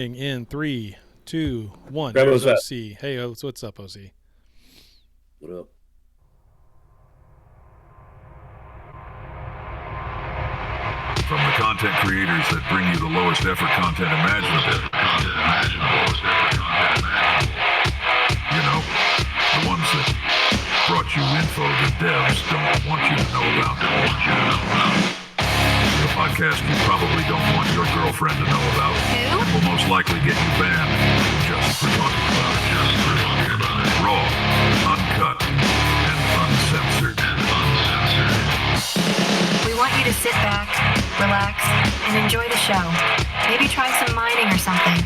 In 3, 2, 1. Rambo's Here's OC. Hey, what's up, OC? What up? From the content creators that bring you the lowest effort content imaginable. You know, the ones that brought you info the devs don't want you to know about. The podcast you probably don't want your girlfriend to know about. Who? Will most likely get you banned just for talking about it. Raw, uncut, and uncensored. We want you to sit back, relax, and enjoy the show. Maybe try some mining or something.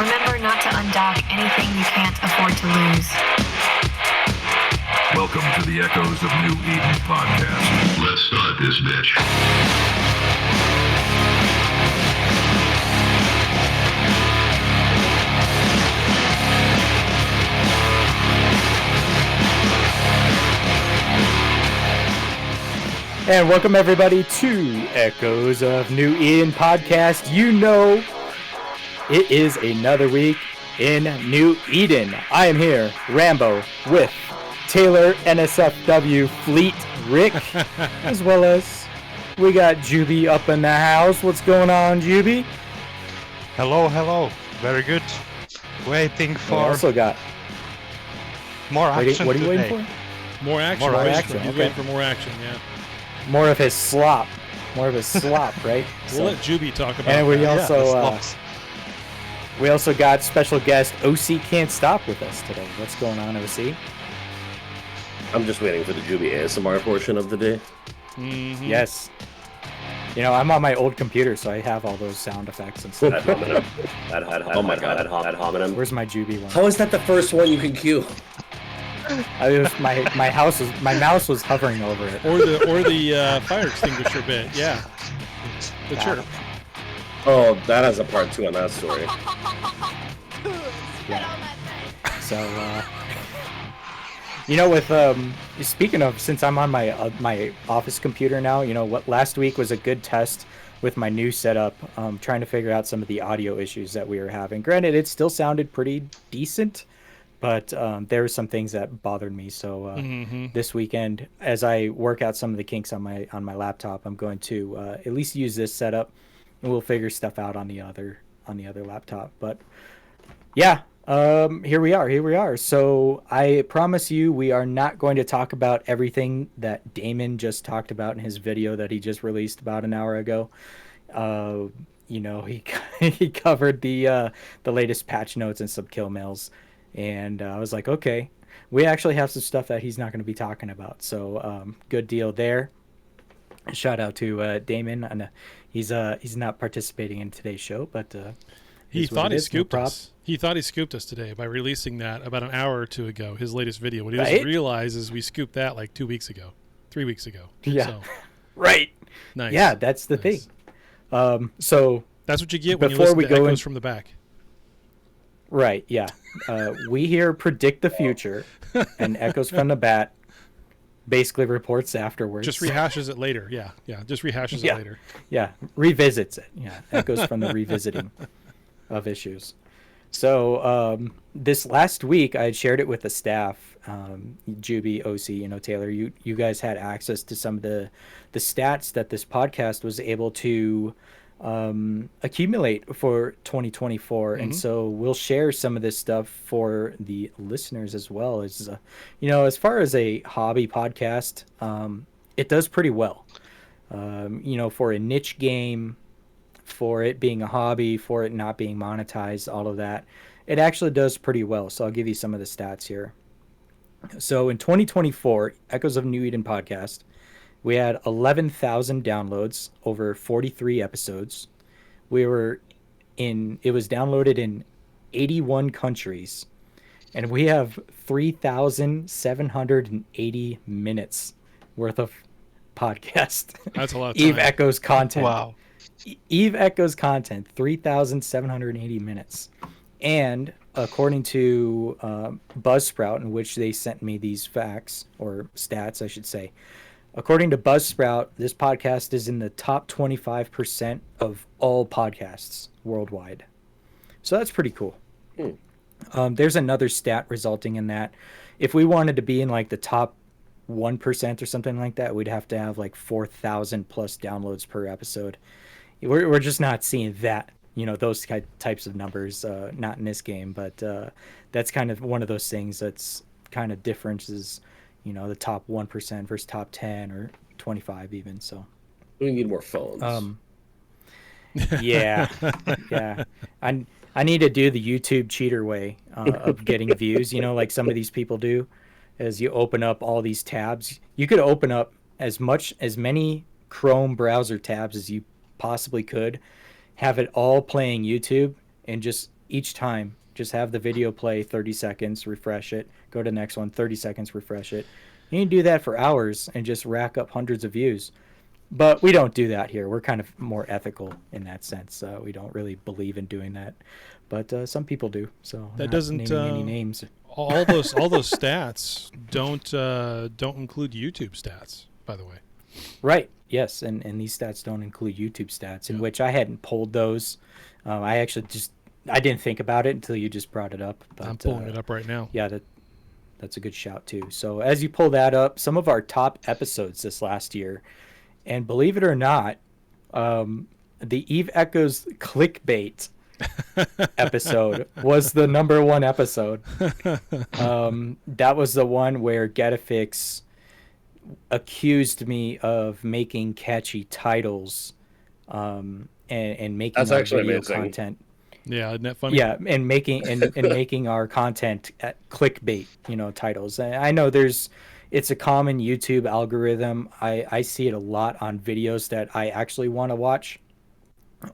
Remember not to undock anything you can't afford to lose. Welcome to the Echoes of New Eden podcast. Let's start this bitch. And welcome everybody to Echoes of New Eden podcast. You know, it is another week in New Eden. I am here, Rambo, with Taylor NSFW Fleet Rick, as well as we got Jubi up in the house. What's going on, Jubi? Hello. Very good. Waiting We for also got more action what are you today. waiting for? More action. More He's action, okay. waiting for more action, yeah. More of his slop, right? We'll let Jubi talk about And we that. also we also got special guest OC Cant Stop with us today. What's going on, OC? I'm just waiting for the Jubi ASMR portion of the day. Mm-hmm. Yes. You know, I'm on my old computer, so I have all those sound effects and stuff. Ad hominem. Oh my god, ad hominem. Where's my Jubi one? How is that the first one you can cue? My mouse was hovering over it. Or the fire extinguisher bit, yeah. The chirp. Oh, that has a part 2 on that story. So, you know, with speaking of, since I'm on my office computer now, you know what? Last week was a good test with my new setup, trying to figure out some of the audio issues that we were having. Granted, it still sounded pretty decent, but there were some things that bothered me. So this weekend, as I work out some of the kinks on my laptop, I'm going to at least use this setup, and we'll figure stuff out on the other laptop. But yeah, here we are. So I promise you, we are not going to talk about everything that Damon just talked about in his video that he just released about an hour ago. You know, he covered the latest patch notes and some kill mails. And I was like, okay, we actually have some stuff that he's not going to be talking about. So good deal there. Shout out to Damon. And he's not participating in today's show, but he thought he scooped us. He thought he scooped us today by releasing that about an hour or two ago, his latest video. What he doesn't realize is we scooped that like 2 weeks ago, 3 weeks ago. Yeah. So, right. Nice. Yeah, that's the thing. So that's what you get when you listen to Echoes from the back. Right, yeah. We here predict the future, and Echoes from the Bat basically reports afterwards. Just rehashes it later. Yeah. Just rehashes it later. Yeah, revisits it. Yeah, Echoes from the revisiting of issues. So this last week, I had shared it with the staff, Jubi, OC, you know, Taylor. You guys had access to some of the stats that this podcast was able to accumulate for 2024, and so we'll share some of this stuff for the listeners as well. As you know, as far as a hobby podcast, it does pretty well. You know, for a niche game, for it being a hobby, for it not being monetized, all of that, it actually does pretty well. So I'll give you some of the stats here. So in 2024, Echoes of New Eden podcast, we had 11,000 downloads over 43 episodes. It was downloaded in 81 countries, and we have 3,780 minutes worth of podcast. That's a lot of Eve time. Echoes content. Wow. Eve Echoes content, 3,780 minutes. And according to Buzzsprout, in which they sent me these facts, or stats, I should say, according to Buzzsprout, this podcast is in the top 25% of all podcasts worldwide. So that's pretty cool. Hmm. There's another stat resulting in that. If we wanted to be in like the top 1% or something like that, we'd have to have like 4,000 plus downloads per episode. We're just not seeing that, those types of numbers, not in this game, but that's kind of one of those things that's kind of differences, the top 1% versus top 10 or 25 even. So We need more phones. yeah, yeah. I need to do the YouTube cheater way of getting views, like some of these people do. As you open up all these tabs, you could open up as many Chrome browser tabs as you possibly could, have it all playing YouTube, and just each time just have the video play 30 seconds, refresh it, go to the next one, 30 seconds, refresh it. You can do that for hours and just rack up hundreds of views. But we don't do that here. We're kind of more ethical in that sense. We don't really believe in doing that, but some people do. So that doesn't naming any names. all those stats don't include YouTube stats, by the way. Right. Yes, and these stats don't include YouTube stats, in which I hadn't pulled those. I actually I didn't think about it until you just brought it up. But, I'm pulling it up right now. Yeah, that's a good shout too. So as you pull that up, some of our top episodes this last year. And believe it or not, the Eve Echoes clickbait episode was the number one episode. That was the one where Getafix accused me of making catchy titles and making That's our actually video amazing. content. Yeah, isn't that funny? Yeah, and making our content at clickbait, titles. And I know it's a common YouTube algorithm. I see it a lot on videos that I actually want to watch.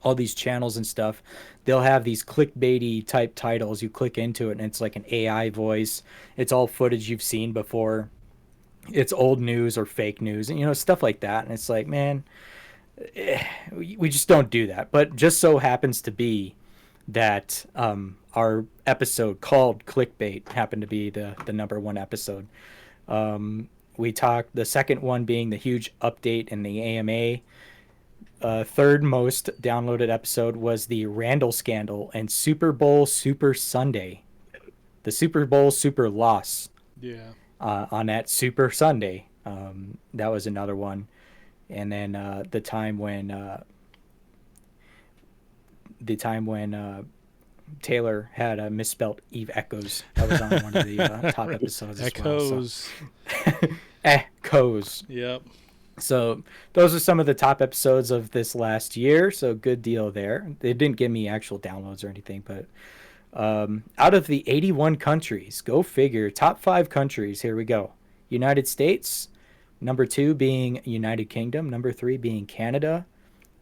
All these channels and stuff, they'll have these clickbaity type titles. You click into it and it's like an AI voice. It's all footage you've seen before. It's old news or fake news, and stuff like that. And it's like, man, we just don't do that. But just so happens to be that our episode called Clickbait happened to be the number one episode. We talked, the second one being the huge update in the AMA. Third most downloaded episode was the Randall scandal and Super Bowl Super Sunday. The Super Bowl Super loss. Yeah. On that Super Sunday. That was another one. And then the time when Taylor had misspelled Eve Echoes. That was on one of the top episodes as well. So. Echoes. Yep. So those are some of the top episodes of this last year. So good deal there. They didn't give me actual downloads or anything, but out of the 81 countries, go figure, top 5 countries, here we go. United States, number 2 being United Kingdom, number 3 being Canada,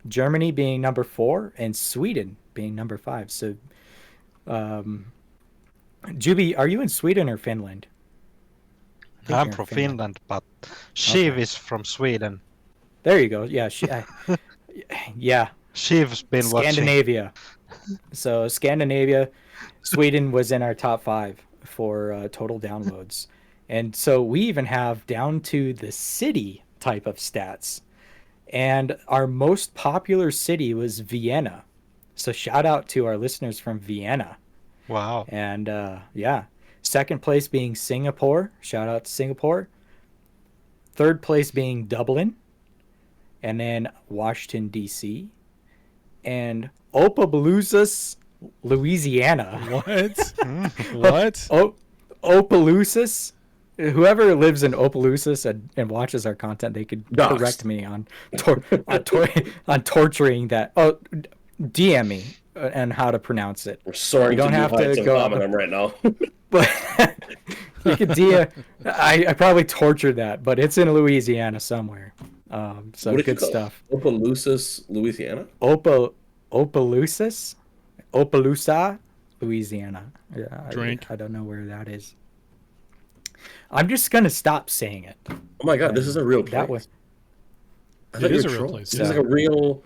Germany being number 4, and Sweden being number 5. So Jubi, are you in Sweden or Finland? I'm from Finland, but Shiv is from Sweden. There you go. Yeah, yeah. Shiv's been Scandinavia. So Scandinavia, Sweden was in our top 5 for total downloads. And so we even have down to the city type of stats. And our most popular city was Vienna. So shout out to our listeners from Vienna. Wow. And yeah. Second place being Singapore. Shout out to Singapore. Third place being Dublin. And then Washington, D.C. And Opelousas, Louisiana. What? What? Opelousas? Whoever lives in Opelousas and watches our content, they could correct me on torturing that. Oh, DM me and how to pronounce it. We're soaring. You don't have to go on them right now. But you could DM. I probably tortured that, but it's in Louisiana somewhere. So good stuff. Opelousas, Louisiana. Opelousas, Louisiana. Yeah, Drink. I don't know where that is. I'm just gonna stop saying it. Oh my god, this is a real place. That was. It is a real place. This is like a real.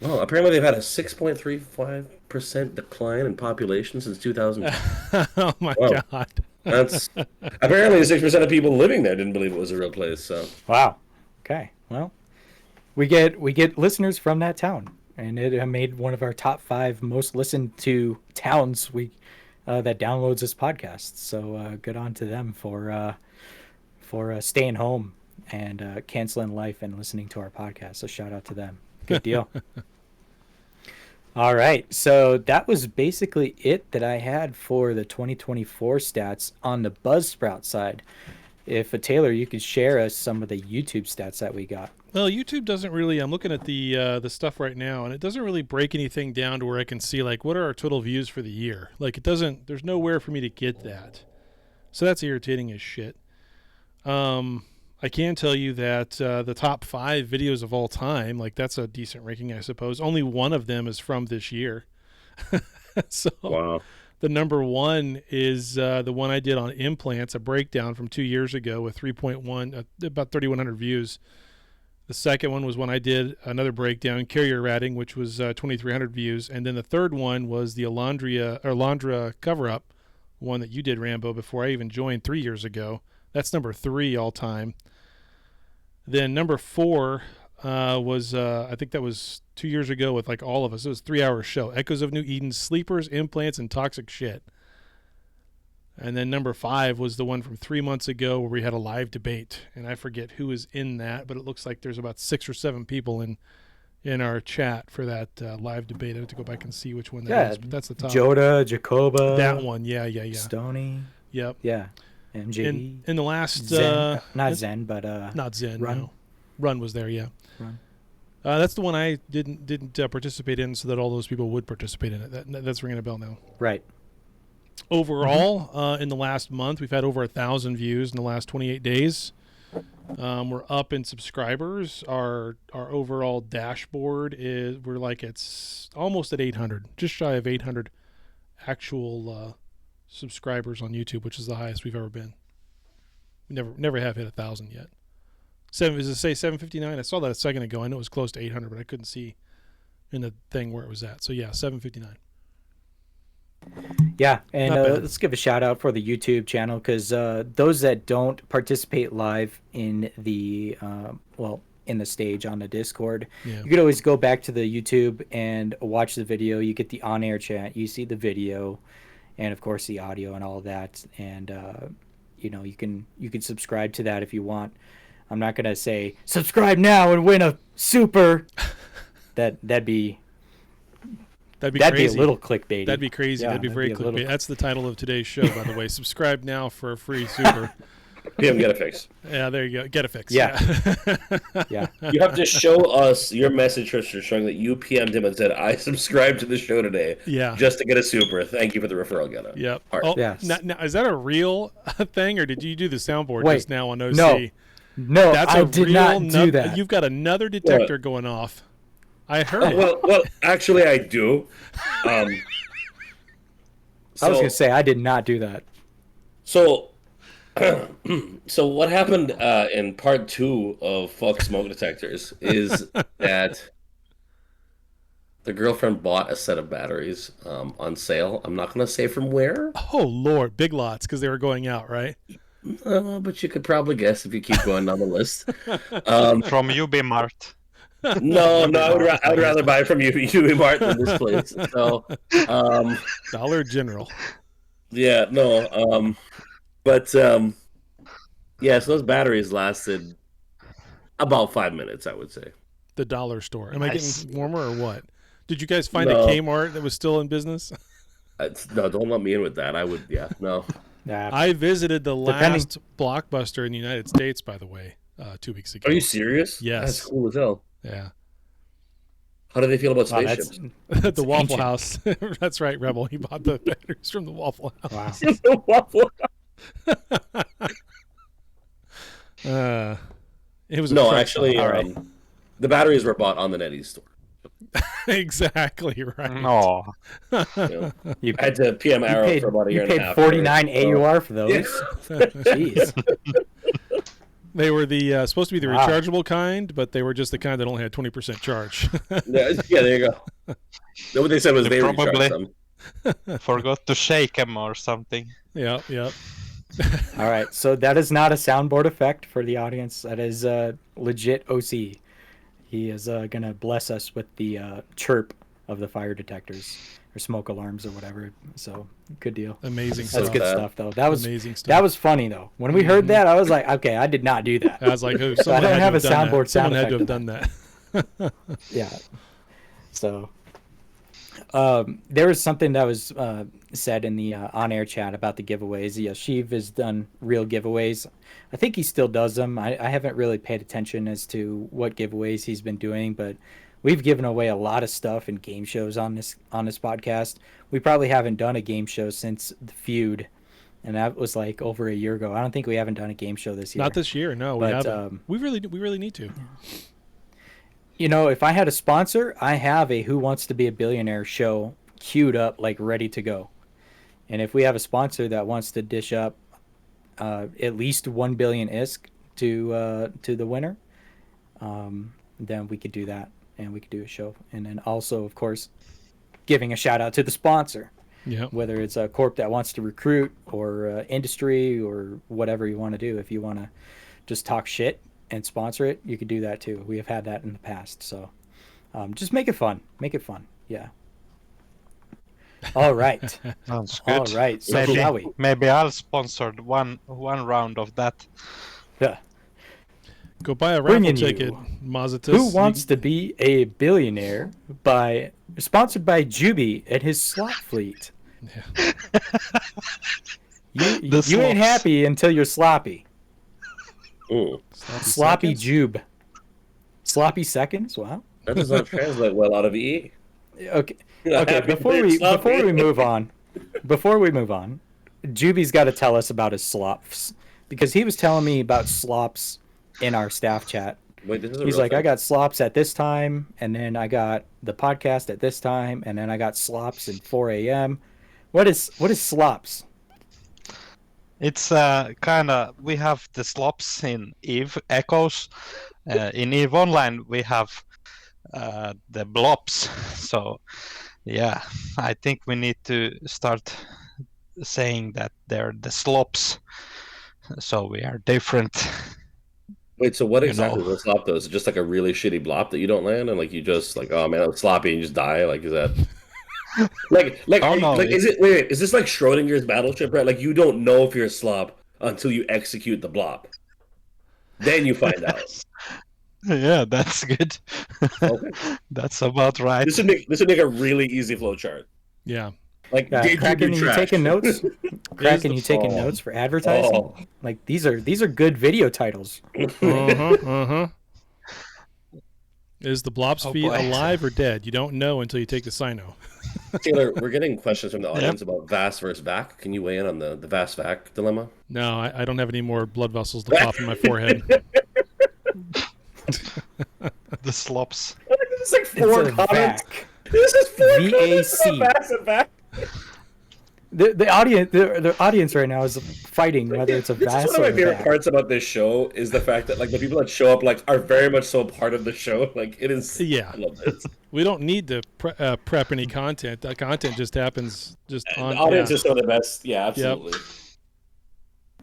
Well, apparently they've had a 6.35% decline in population since 2010. Oh my god. That's apparently 6% of people living there didn't believe it was a real place. So wow. Okay. Well, we get listeners from that town, and it made one of our top 5 most listened to towns that downloads this podcast. So good on to them for staying home and canceling life and listening to our podcast. So shout out to them. Good deal. All right, so that was basically it that I had for the 2024 stats on the Buzzsprout side. If Taylor, you could share us some of the YouTube stats that we got. Well, YouTube doesn't really. I'm looking at the stuff right now, and it doesn't really break anything down to where I can see like what are our total views for the year. Like it doesn't. There's nowhere for me to get that, so that's irritating as shit. I can tell you that the top 5 videos of all time, like that's a decent ranking, I suppose. Only one of them is from this year. So Wow. the number 1 is the one I did on implants, a breakdown from 2 years ago with 3.1, about 3,100 views. The second one was when I did another breakdown, carrier ratting, which was 2,300 views. And then the third one was the Alondra cover-up, one that you did, Rambo, before I even joined 3 years ago. That's number 3 all time. Then number 4 was, I think that was 2 years ago with like all of us. It was a 3-hour show. Echoes of New Eden, Sleepers, Implants, and Toxic Shit. And then number 5 was the one from 3 months ago where we had a live debate. And I forget who was in that, but it looks like there's about 6 or 7 people in our chat for that live debate. I have to go back and see which one that is, but that's the top. Joda, Jacoba. That one, yeah. Stony. Yep. Yeah. MJD. In the last... Zen. Not Zen, but... not Zen, Run. no. Run was there, yeah. Run. That's the one I didn't participate in so that all those people would participate in it. That's ringing a bell now. Right. Overall, in the last month, we've had over 1,000 views in the last 28 days. We're up in subscribers. Our overall dashboard it's almost at 800, just shy of 800 actual subscribers on YouTube, which is the highest we've ever been. We never have hit 1,000 yet. Does it say 759? I saw that a second ago. I know it was close to 800, but I couldn't see in the thing where it was at. So yeah, 759. Yeah, and let's give a shout out for the YouTube channel because those that don't participate live in the in the stage on the Discord, you could always go back to the YouTube and watch the video. You get the on-air chat, you see the video, and of course the audio and all of that. And you can subscribe to that if you want. I'm not gonna say subscribe now and win a super. That'd be crazy. A little clickbaity. That'd be crazy. Yeah, that'd be very clickbait. That's the title of today's show, by the way. Subscribe now for a free super. PM, get a fix. Yeah, there you go. Get a fix. Yeah. Yeah. You have to show us your message, Tristan, showing that you PM'd him and said, I subscribed to the show today. Yeah. Just to get a super. Thank you for the referral, Gunna. Yep. Right. Oh, yes. Now, is that a real thing, or did you do the soundboard just now on OC? No, That's I did not do that. You've got another detector going off. I heard it. Well, actually, I do. I was going to say, I did not do that. So what happened in part 2 of Fuck Smoke Detectors is that the girlfriend bought a set of batteries on sale. I'm not going to say from where. Oh, Lord. Big Lots, because they were going out, right? But you could probably guess if you keep going down the list. From Jubi Mart. No, I would rather buy from Jubi Mart than this place. So, Dollar General. Yeah, no. But so those batteries lasted about 5 minutes, I would say. The dollar store. Am I getting warmer or what? Did you guys find a Kmart that was still in business? No, don't let me in with that. I would, no. I visited the last Blockbuster in the United States, by the way, 2 weeks ago. Are you serious? Yes. That's cool as hell. Yeah. How do they feel about spaceships? The Waffle House. That's right, Rebel. He bought the batteries from the Waffle House. Wow. The Waffle House. It was actually, the batteries were bought on the NE store. Exactly right. No. You had to PM Arrow for about a year and a half. You paid $49 AUR for those. Jeez. They were the supposed to be the rechargeable kind, but they were just the kind that only had 20% charge. Yeah, there you go. What they said was they recharged them. Forgot to shake them or something. Yep. All right, so that is not a soundboard effect for the audience. That is legit OC. He is going to bless us with the chirp of the fire detectors or smoke alarms or whatever. So good deal. Amazing That's stuff. good stuff, though. That was amazing stuff. That was funny, though. When we heard that, I was like, okay, I did not do that. I was like, oh, So I don't have a soundboard. Someone had to have done that. Yeah. So there was something that was said in the on-air chat about the giveaways. Yeah, Sheev has done real giveaways. I think he still does them. I haven't really paid attention as to what giveaways he's been doing, but we've given away a lot of stuff in game shows on this podcast. We probably haven't done a game show since the feud, and that was like over a year ago. I don't think we haven't done a game show this year. Not this year, no. We haven't. We really need to. You know, if I had a sponsor, I have a Who Wants to Be a Billionaire show queued up, like ready to go. And if we have a sponsor that wants to dish up at least 1 billion ISK to the winner, then we could do that, and we could do a show. And then also, of course, giving a shout out to the sponsor. Yeah. Whether it's a corp that wants to recruit or industry or whatever you want to do. If you want to just talk shit and sponsor it, you could do that too. We have had that in the past. So just make it fun. Make it fun. Yeah. All right. Sounds good. All right. So shall we? Maybe I'll sponsor one round of that. Yeah. Go buy a raffle ticket, Mazatus. Who Wants to Be a Billionaire sponsored by Jubi and his slot fleet. Yeah. You ain't happy until you're sloppy. Ooh. Sloppy Jube. Sloppy seconds? Wow. That does not translate well out of EE. Okay. Okay, before we move on, Juby's got to tell us about his slops, because he was telling me about slops in our staff chat. Wait, this is He's like, I got slops at this time, and then I got the podcast at this time, and then I got slops at 4 a.m. What is slops? It's kind of, we have the slops in EVE Echoes. In EVE Online, we have the blobs. So, yeah, I think we need to start saying that they're the slops. So we are different. Wait, so what exactly is a slop though? Is it just like a really shitty blop that you don't land, and like you just like, oh man, it's sloppy, and you just die? Like, is that is it? Wait, is this like Schrodinger's battleship? Right? Like you don't know if you're a slop until you execute the blop, then you find out. Yeah, that's good. Okay. That's about right. This would make a really easy flow chart. Yeah. Like, Kraken, you taking notes? Kraken, you taking notes for advertising? Oh. Like these are good video titles. Is the blob's feet alive or dead? You don't know until you take the Sino. Taylor, we're getting questions from the audience about Vas versus Vac. Can you weigh in on the Vas Vac dilemma? No, I don't have any more blood vessels to pop in my forehead. The slops. This is like 4 comments. This is 4 comments about Vas and Vac. The audience right now is fighting whether it's a Vas or a This is one of my favorite Vac. parts about this show is the fact that like the people that show up like are very much so part of the show. Like it is. Yeah. I love this. We don't need to prep any content. That content just happens on. The audience is so the best. Yeah, absolutely. Yep.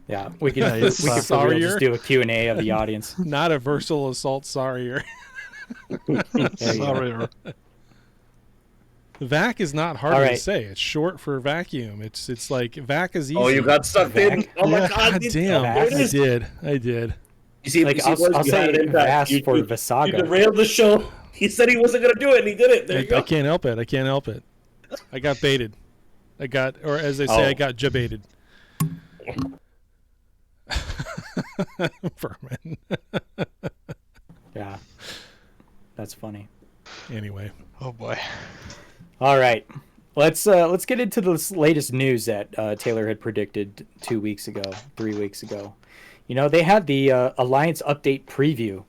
Yeah, we could for real just do a Q&A of the audience. Not a versatile assault sorrier. Sorry. Vac is not hard to say. It's short for vacuum. It's like vac is easy. Oh, you got sucked in. Oh my god! Damn, I did. You see, Like I'll say Vas for Vasaga. You derailed the show. He said he wasn't gonna do it, and he did it. There you go. I can't help it. I got baited. Or as they say, I got jabaited. Vermin. Yeah, that's funny. Anyway. Oh boy. All right, let's get into the latest news that Taylor had predicted 3 weeks ago. You know, they had the Alliance update preview,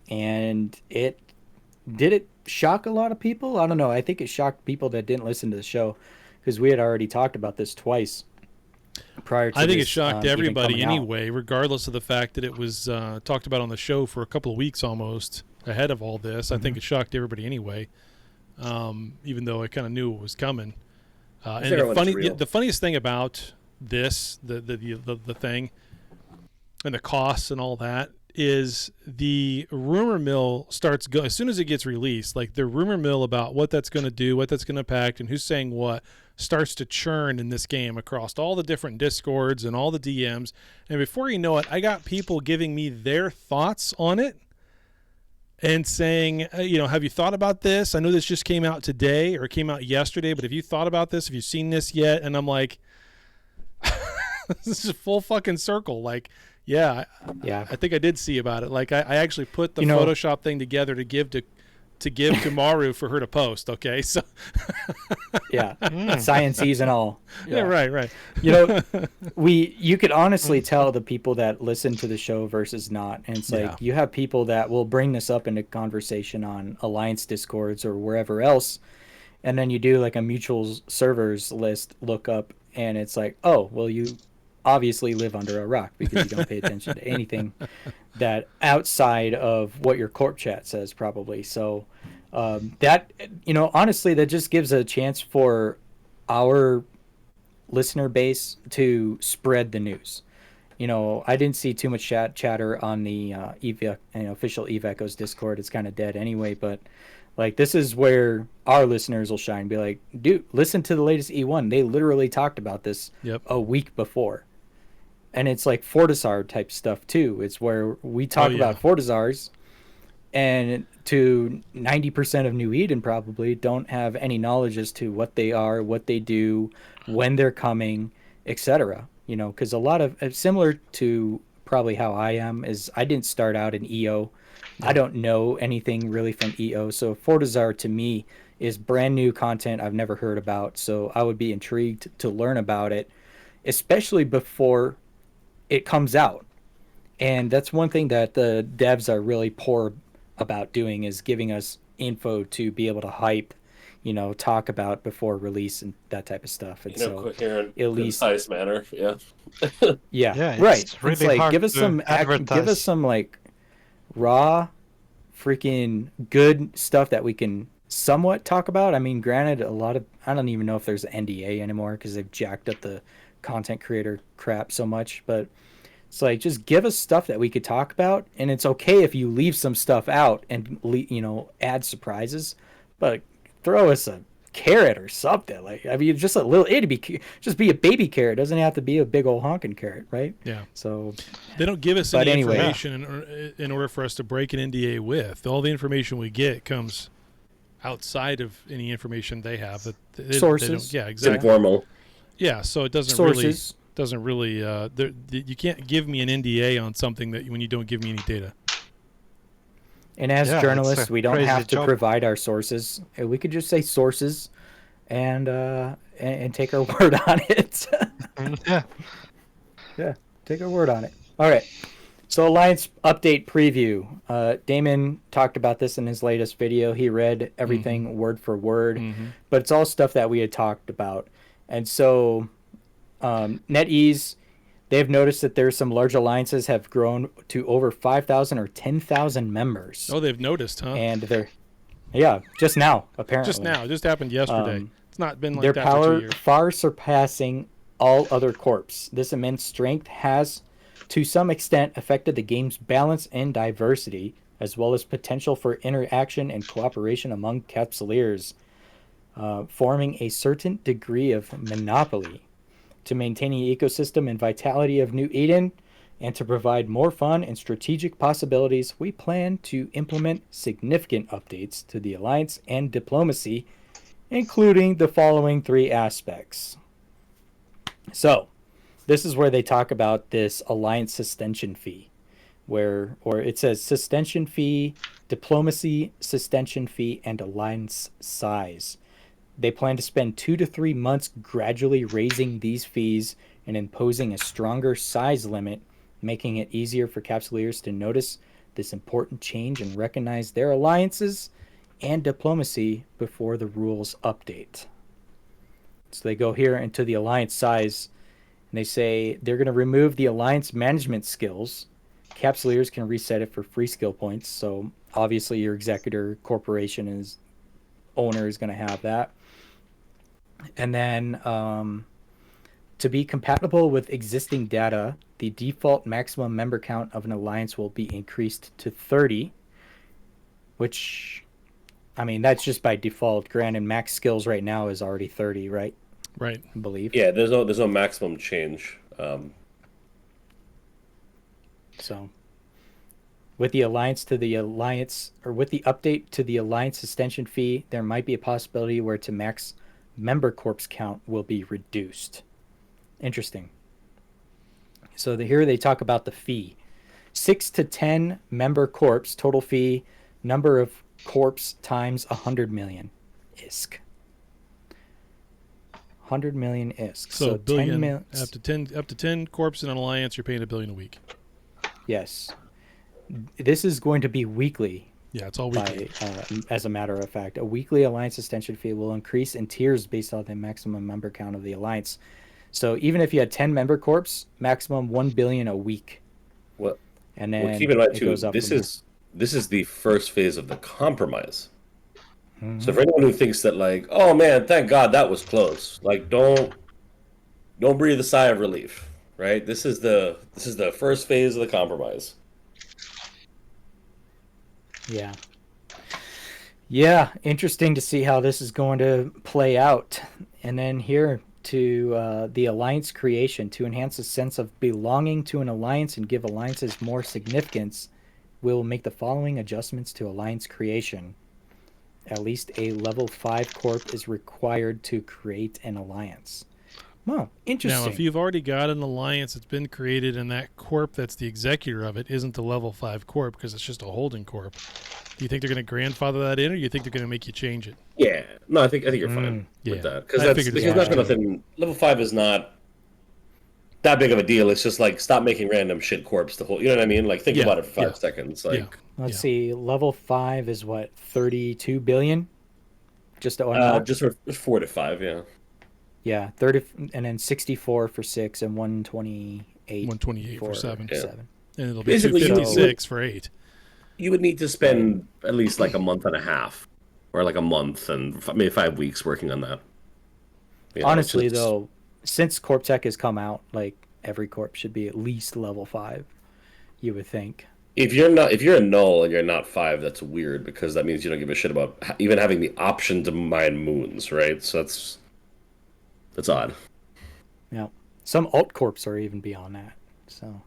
and it shock a lot of people? I don't know. I think it shocked people that didn't listen to the show because we had already talked about this twice prior to I think this, it shocked even everybody coming out. anyway, regardless of the fact that it was talked about on the show for a couple of weeks almost ahead of all this. I think it shocked everybody anyway, even though I kind of knew it was coming. And the funniest thing about this, the thing, and the costs and all that, is the rumor mill starts as soon as it gets released, like the rumor mill about what that's going to do, what that's going to impact, and who's saying what starts to churn in this game across all the different discords and all the DMs. And before you know it, I got people giving me their thoughts on it and saying, have you thought about this? I know this just came out today or it came out yesterday, but have you thought about this? Have you seen this yet? And I'm like, this is a full fucking circle. Like, yeah, I think I did see about it. Like, I actually put the Photoshop thing together to give to Maru for her to post. Okay, so science and all. Yeah, right. You could honestly tell the people that listen to the show versus not, and it's like you have people that will bring this up into conversation on Alliance Discords or wherever else, and then you do like a mutual servers list lookup, and it's like, oh, well, you obviously live under a rock because you don't pay attention to anything that outside of what your corp chat says, probably. So that, honestly, that just gives a chance for our listener base to spread the news. I didn't see too much chatter on the official Eve Echoes Discord. It's kind of dead anyway, but like, this is where our listeners will shine. Be like, dude, listen to the latest E1. They literally talked about this a week before. And it's like Fortizar type stuff too. It's where we talk about Fortizars, and to 90% of New Eden probably don't have any knowledge as to what they are, what they do, when they're coming, etc. Because a lot of similar to probably how I am is I didn't start out in EO. I don't know anything really from EO. So Fortizar to me is brand new content I've never heard about. So I would be intrigued to learn about it, especially before it comes out. And that's one thing that the devs are really poor about doing, is giving us info to be able to hype, talk about before release and that type of stuff. And so coherent, at least concise manner. Right. It's really it's like, hard give us some like raw freaking good stuff that we can somewhat talk about. I mean, granted, I don't even know if there's an NDA anymore because they've jacked up the content creator crap so much, but it's like, just give us stuff that we could talk about, and it's okay if you leave some stuff out and add surprises, but throw us a carrot or something. Like, I mean, just a little, just be a baby carrot. It doesn't have to be a big old honking carrot, right? Yeah. So they don't give us any information in order for us to break an NDA with. All the information we get comes outside of any information they have. Sources. Yeah, exactly. It's informal. Yeah, so it doesn't really you can't give me an NDA on something that when you don't give me any data. And as journalists, we don't have to provide our sources. We could just say sources and take our word on it. Yeah, take our word on it. All right. So Alliance update preview. Damon talked about this in his latest video. He read everything word for word, but it's all stuff that we had talked about. And so NetEase, they've noticed that there's some large alliances have grown to over 5,000 or 10,000 members. Oh, they've noticed, huh? And they're, just now, apparently. It just happened yesterday. It's not been like their that power for 2 years. far surpassing all other corps. This immense strength has, to some extent, affected the game's balance and diversity, as well as potential for interaction and cooperation among Capsuleers, forming a certain degree of monopoly. To maintain the ecosystem and vitality of New Eden, and to provide more fun and strategic possibilities, we plan to implement significant updates to the Alliance and diplomacy, including the following 3 aspects. So, this is where they talk about this Alliance suspension fee, or it says suspension fee, diplomacy, suspension fee, and Alliance size. They plan to spend 2 to 3 months gradually raising these fees and imposing a stronger size limit, making it easier for Capsuleers to notice this important change and recognize their alliances and diplomacy before the rules update. So they go here into the alliance size, and they say they're going to remove the alliance management skills. Capsuleers can reset it for free skill points, so obviously your executor, corporation, owner is going to have that. And then To be compatible with existing data, the default maximum member count of an alliance will be increased to 30, which, I mean, that's just by default. Granted, max skills right now is already 30, right? Right. I believe. Yeah, there's no maximum change. So, with the alliance to the alliance, or with the update to the alliance extension fee, there might be a possibility where to max member corps count will be reduced. Interesting. So here they talk about the fee. 6 to 10 member corps, total fee, number of corps times 100 million ISK. 100 million ISK. So a billion, 10 up to 10 corps in an alliance, you're paying $1 billion a week. Yes. This is going to be weekly. Yeah, it's all weekly. As a matter of fact, a weekly alliance extension fee will increase in tiers based on the maximum member count of the alliance. So even if you had 10 member corps, maximum 1 billion a week. Well, And then keep in mind it too, goes up this from is the first phase of the compromise. there. So for anyone who thinks that like, oh man, thank God that was close, like don't breathe a sigh of relief, right? This is the first phase of the compromise. Yeah. Yeah, interesting to see how this is going to play out. And then here to the alliance creation, to enhance a sense of belonging to an alliance and give alliances more significance, we'll make the following adjustments to alliance creation. At least a level 5 corp is required to create an alliance. Well, interesting. Now, if you've already got an alliance that's been created and that corp that's the executor of it isn't the level 5 corp because it's just a holding corp, do you think they're going to grandfather that in, or do you think they're going to make you change it? Yeah, no, I think you're fine Yeah. with that I because figured as that's much. not nothing. Level 5 is not that big of a deal. It's just like stop making random shit corps to hold. You know what I mean? Like think Yeah, about it for 5 yeah. seconds. Like Yeah. Let's see. Level 5 is what, 32 billion? Just to unlock? just for 4 to 5, yeah. Yeah, 30, and then 64 for 6 and 128. 128 for 7. Yeah. And it'll be Basically, 256 for 8. You would need to spend at least like a month and a half, or like a month and maybe 5 weeks working on that. You know, Honestly, just- though, since Corp Tech has come out, like every corp should be at least level 5. You would think. if you're a null and you're not 5, that's weird because that means you don't give a shit about even having the option to mine moons, right? So that's odd. Yeah, some alt corps are even beyond that. So,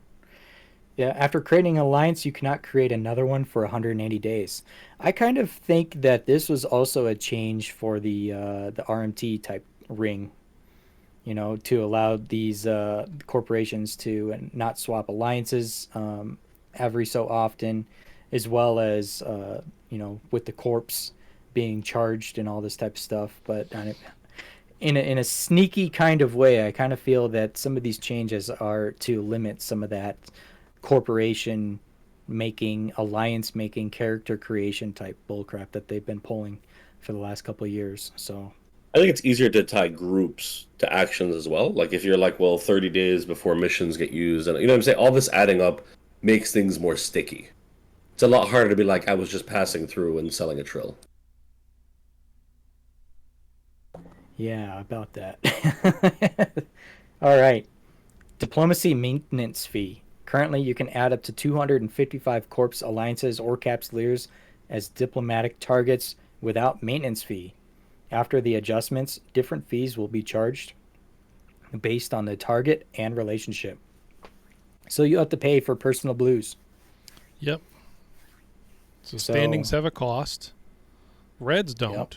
yeah, after creating an alliance, you cannot create another one for 180 days. I kind of think that this was also a change for the RMT type ring. You know, to allow these corporations to not swap alliances every so often, as well as you know, with the corpse being charged and all this type of stuff. But in a sneaky kind of way, I kind of feel that some of these changes are to limit some of that corporation making, alliance making, character creation type bullcrap that they've been pulling for the last couple of years. So I think it's easier to tie groups to actions as well. Like if you're like, well, 30 days before missions get used, and you know what I'm saying, all this adding up makes things more sticky. It's a lot harder to be like, I was just passing through and selling a trill. yeah, about that. All right. Diplomacy maintenance fee. Currently, you can add up to 255 corps alliances or capsuleers as diplomatic targets without maintenance fee. After the adjustments, different fees will be charged based on the target and relationship. So you have to pay for personal blues. Yep. So standings have a cost. Reds don't. Yep.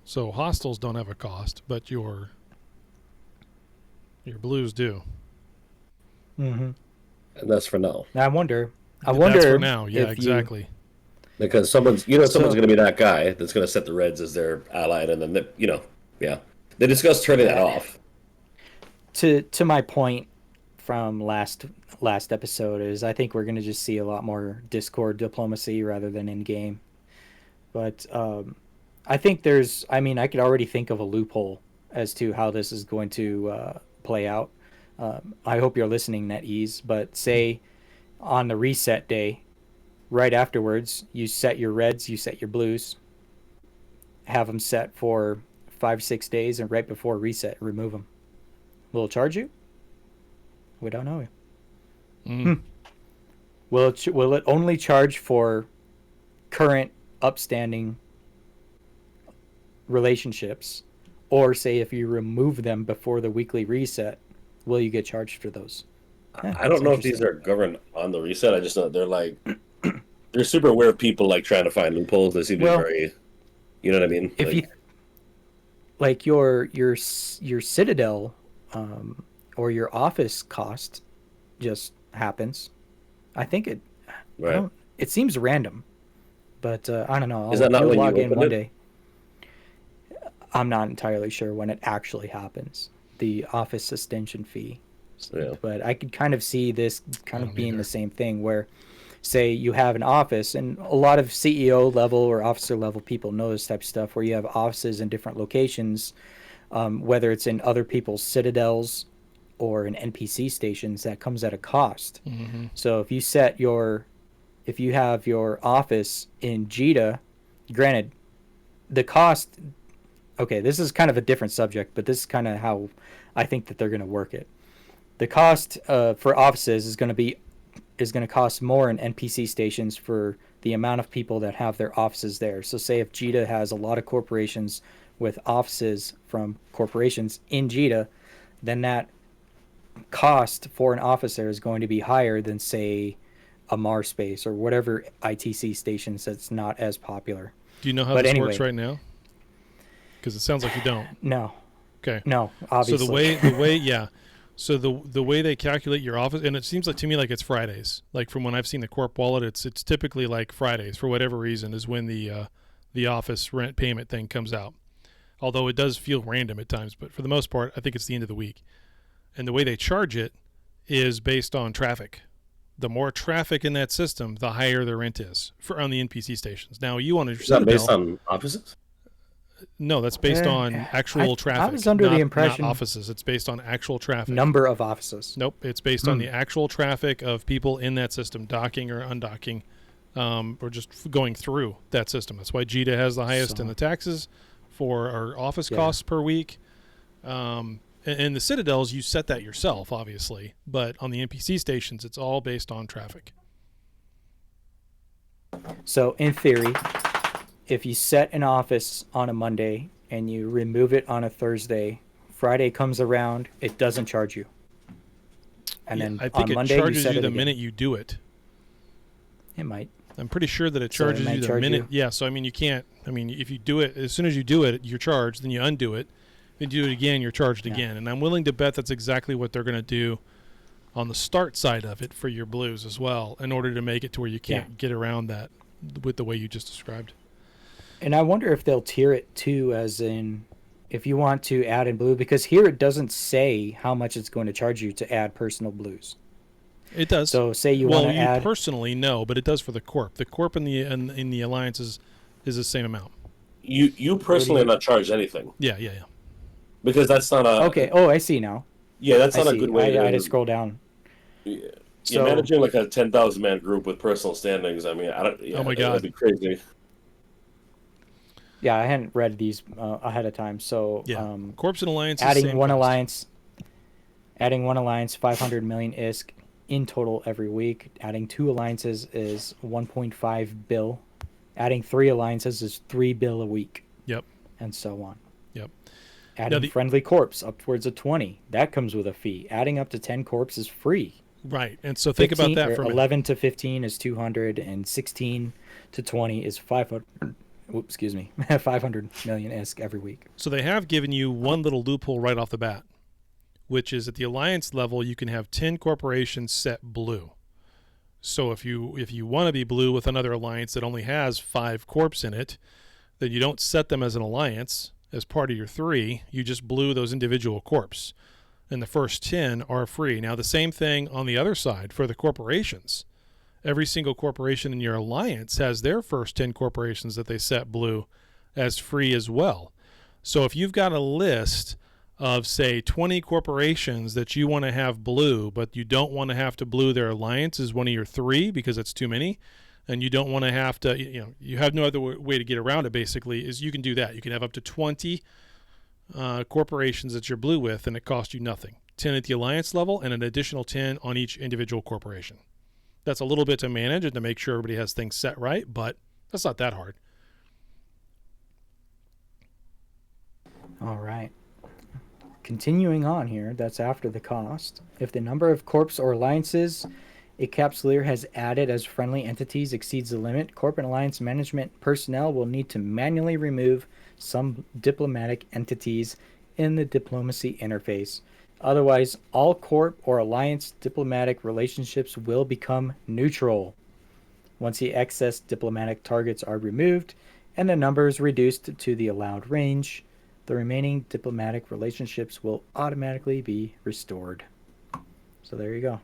So hostiles don't have a cost, but your blues do. Mm-hmm. And that's for now. Now I wonder That's for now. Yeah, if exactly. Because someone's going to be that guy that's going to set the Reds as their ally, and then they discussed turning that off. To my point from last episode is I think we're going to just see a lot more Discord diplomacy rather than in game. But I think I could already think of a loophole as to how this is going to play out. I hope you're listening, NetEase, but say on the reset day, right afterwards, you set your Reds, you set your Blues, have them set for 5-6 days, and right before reset, remove them. Will it charge you? We don't know. Mm. Will it only charge for current upstanding relationships, or say if you remove them before the weekly reset, will you get charged for those? I don't know if these are governed on the reset. I just know they're like they're super aware of people like trying to find loopholes. They seem to be very, you know what I mean? If you like your Citadel or your Office cost just happens. I think it. Right. It seems random, but I don't know. Is that not I'll when you log in open one it? day. I'm not entirely sure when it actually happens. The Office extension fee. Yeah. But I could kind of see this kind I of don't being either. the same thing where, say, you have an office, and a lot of CEO level or officer level people know this type of stuff, where you have offices in different locations, whether it's in other people's citadels or in NPC stations, that comes at a cost. Mm-hmm. So if you have your office in Jita, granted, the cost. Okay, this is kind of a different subject, but this is kind of how I think that they're going to work it. The cost for offices is going to cost more in NPC stations for the amount of people that have their offices there. So say if Jita has a lot of corporations with offices from corporations in Jita, then that cost for an office there is going to be higher than, say, a Mars space or whatever ITC stations that's not as popular. Do you know how But this anyway. works right now? Because it sounds like you don't. No, Okay. no, obviously. So the way, yeah. So the way they calculate your office, and it seems like to me like it's Fridays. Like from when I've seen the Corp wallet, it's typically like Fridays for whatever reason is when the office rent payment thing comes out. Although it does feel random at times, but for the most part, I think it's the end of the week. And the way they charge it is based on traffic. The more traffic in that system, the higher the rent is for on the NPC stations. Now you on your Is that based Citadel, on offices? no, that's based on actual traffic. I was under the impression not offices. It's based on actual traffic. number of offices. Nope, it's based on the actual traffic of people in that system, docking or undocking, or just going through that system. That's why Jita has the highest in the taxes for our office costs per week. And the Citadels, you set that yourself, obviously, but on the NPC stations, it's all based on traffic. So in theory, if you set an office on a Monday and you remove it on a Thursday, Friday comes around, it doesn't charge you. And then I think on it Monday charges you set you it the again. minute you do it. It might. I'm pretty sure that it So it charges might you the charge minute. you. Yeah, so I mean, you can't. I mean, if you do it, as soon as you do it, you're charged. Then you undo it. Then you do it again, you're charged again. And I'm willing to bet that's exactly what they're going to do on the start side of it for your blues as well, in order to make it to where you can't get around that with the way you just described. And I wonder if they'll tier it too, as in if you want to add in blue, because here it doesn't say how much it's going to charge you to add personal blues. It does. So say you well, want to you add. personally no, but it does for the corp. The corp in the alliance is the same amount. You personally are not charged anything Yeah. because that's not a Okay. Oh, I see now. Yeah, that's I not a see. good way. I to had to scroll down. Yeah, So- managing like a 10,000 man group with personal standings. I mean, I don't. Yeah, Oh my that'd God. be crazy. Yeah, I hadn't read these ahead of time. So Yeah. Corps and alliance. is adding same one cost. alliance, 500 million ISK in total every week. Adding 2 alliances is 1.5 bill. Adding 3 alliances is 3 bill a week. Yep. And so on. Yep. Adding the- friendly corps upwards of 20. That comes with a fee. Adding up to 10 corps is free. Right. And so think about 15 that or for a minute. 11 to 15 is 200, and 16 to 20 is 500. Oops, excuse me, 500 million ISK every week. So they have given you one little loophole right off the bat, which is at the alliance level, you can have 10 corporations set blue. So if you want to be blue with another alliance that only has 5 corps in it, then you don't set them as an alliance as part of your 3. You just blue those individual corps. And the first 10 are free. Now the same thing on the other side for the corporations. Every single corporation in your alliance has their first 10 corporations that they set blue as free as well. So if you've got a list of, say, 20 corporations that you want to have blue, but you don't want to have to blue their alliance as one of your 3 because it's too many, and you don't want to have to, you have no other way to get around it, basically, is you can do that. You can have up to 20 corporations that you're blue with, and it costs you nothing. 10 at the alliance level, and an additional 10 on each individual corporation. That's a little bit to manage and to make sure everybody has things set right, but that's not that hard. All right. Continuing on here, that's after the cost. If the number of corps or alliances a capsuleer has added as friendly entities exceeds the limit, corp and alliance management personnel will need to manually remove some diplomatic entities in the diplomacy interface. Otherwise, all corp or alliance diplomatic relationships will become neutral. Once the excess diplomatic targets are removed and the number is reduced to the allowed range, the remaining diplomatic relationships will automatically be restored. So there you go.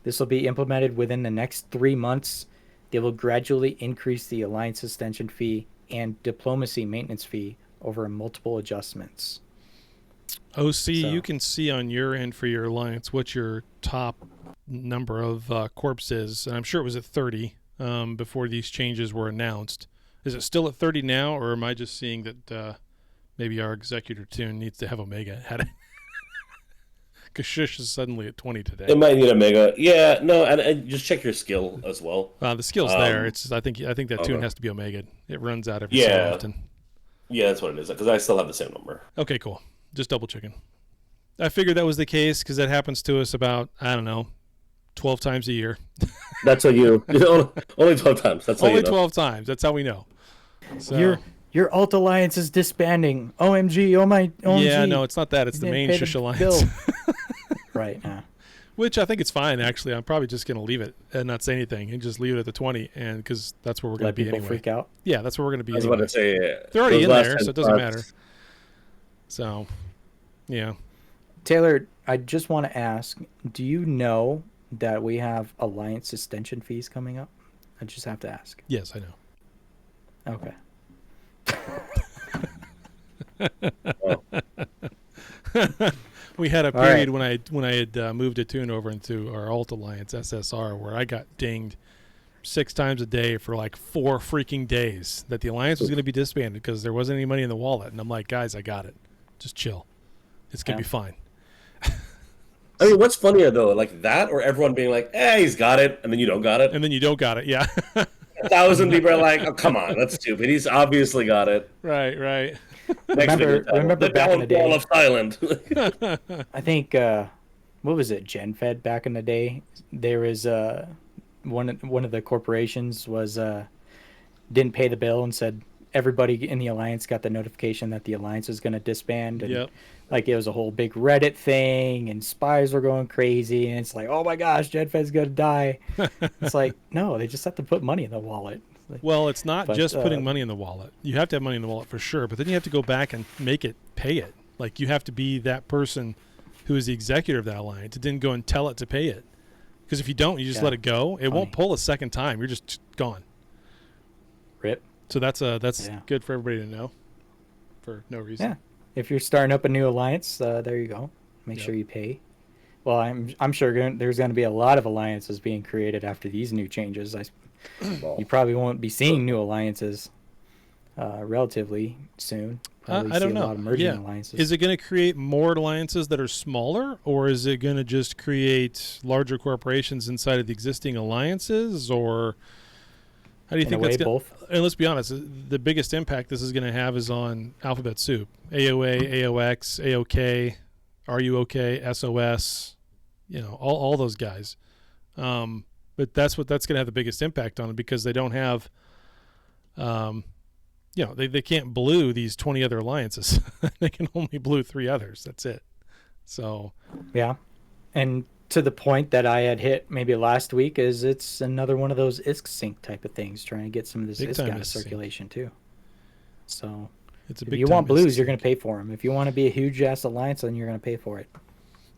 This will be implemented within the next 3 months. They will gradually increase the alliance extension fee and diplomacy maintenance fee over multiple adjustments. OC, you can see on your end for your alliance what your top number of corps is. And I'm sure it was at 30 before these changes were announced. Is it still at 30 now, or am I just seeing that maybe our executor tune needs to have Omega at it? Because Shush is suddenly at 20 today. It might need Omega. Yeah, no, and just check your skill as well. The skill's there. It's just, I think that tune has to be Omega. It runs out every so often. Yeah, that's what it is, because I still have the same number. Okay, cool. Just double checking. I figured that was the case because that happens to us about, 12 times a year. That's how you... only 12 times. That's how only you know. 12 times. That's how we know. So, your alt alliance is disbanding. OMG, oh my OMG. Yeah, no, it's not that. It's the main Shush alliance. Right. Yeah. Which I think it's fine, actually. I'm probably just going to leave it and not say anything and just leave it at the 20, and because that's where we're going to be anyway. Let people freak out? Yeah, that's where we're going to be I was anyway. about to say, they're already in there, so it doesn't matter. So, yeah. Taylor, I just want to ask, do you know that we have alliance extension fees coming up? I just have to ask. Yes, I know. Okay. We had a period when I had moved a tune over into our alt alliance SSR where I got dinged 6 times a day for like 4 freaking days that the alliance was going to be disbanded because there wasn't any money in the wallet, and I'm like, guys, I got it. Just chill. It's going to be fine. I mean, what's funnier though, like that or everyone being like, he's got it, and then you don't got it? And then you don't got it, yeah. 1,000 people are like, oh, come on, that's stupid. He's obviously got it. Right. Remember back in the day. Wall of Silent. I think, what was it, GenFed back in the day? There was one of the corporations was didn't pay the bill and said everybody in the alliance got the notification that the alliance was going to disband. And like it was a whole big Reddit thing, and spies were going crazy, and it's like, oh my gosh, GenFed's going to die. It's like, no, they just have to put money in the wallet. Well, it's not just putting money in the wallet. You have to have money in the wallet for sure, but then you have to go back and make it pay it. Like you have to be that person who is the executor of that alliance. It didn't go and tell it to pay it. Because if you don't, you just let it go. It won't pull a second time. You're just gone. Rip. So that's good for everybody to know for no reason. Yeah. If you're starting up a new alliance, there you go. Make sure you pay. Well, I'm sure there's going to be a lot of alliances being created after these new changes. You probably won't be seeing new alliances relatively soon. I don't know. A lot of merging alliances. Is it going to create more alliances that are smaller, or is it going to just create larger corporations inside of the existing alliances, or how do you think that's going to... And let's be honest, the biggest impact this is going to have is on Alphabet Soup. AOA, AOX, AOK, RUOK, SOS, all those guys. But that's going to have the biggest impact on it because they don't have, they can't blue these 20 other alliances. They can only blue 3 others. That's it. So. Yeah. And to the point that I had hit maybe last week is it's another one of those ISK sync type of things, trying to get some of this ISK out of circulation too. So if you want blues, you're going to pay for them. If you want to be a huge ass alliance, then you're going to pay for it.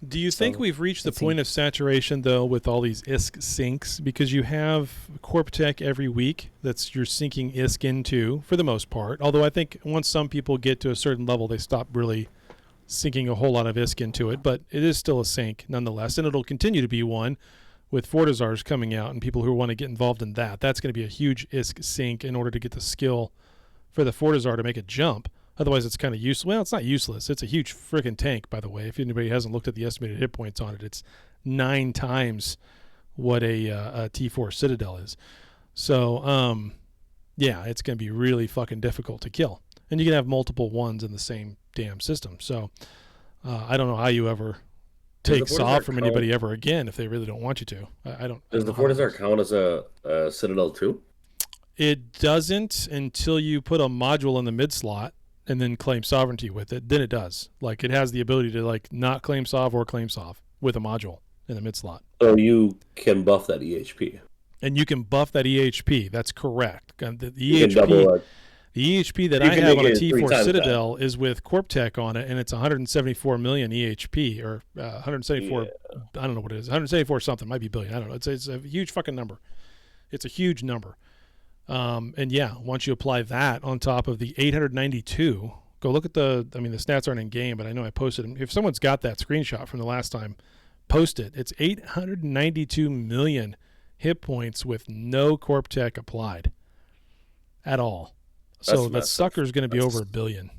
Do you think we've reached the point of saturation, though, with all these ISK syncs? Because you have CorpTech every week that's you're syncing ISK into, for the most part. Although I think once some people get to a certain level, they stop really syncing a whole lot of ISK into it. But it is still a sync, nonetheless. And it'll continue to be one with Fortizars coming out and people who want to get involved in that. That's going to be a huge ISK sync in order to get the skill for the Fortizar to make a jump Otherwise, it's kind of useless. Well, it's not useless. It's a huge freaking tank, by the way. If anybody hasn't looked at the estimated hit points on it, it's 9 times what a T4 Citadel is. So, yeah, it's going to be really fucking difficult to kill. And you can have multiple ones in the same damn system. So, I don't know how you ever take Saw from anybody ever again if they really don't want you to. I don't. Does the Fortizar count as a Citadel too? It doesn't until you put a module in the mid slot and then claim sovereignty with it. Then it does. Like, it has the ability to like not claim sov or claim sov with a module in the mid slot. So you can buff that EHP. And you can buff that EHP. That's correct. The You can EHP, double it. the EHP that You I can have on a make it 3 T4 times Citadel is with Corp Tech on it, and it's 174 million EHP, or 174. Yeah. I don't know what it is. 174 something. Might be billion. I don't know. It's a huge fucking number. It's a huge number. And yeah, once you apply that on top of the 892, go look at the stats aren't in game, but I know I posted them. If someone's got that screenshot from the last time, post it. It's 892 million hit points with no Corp Tech applied at all. So that sucker's going to be over $1 billion.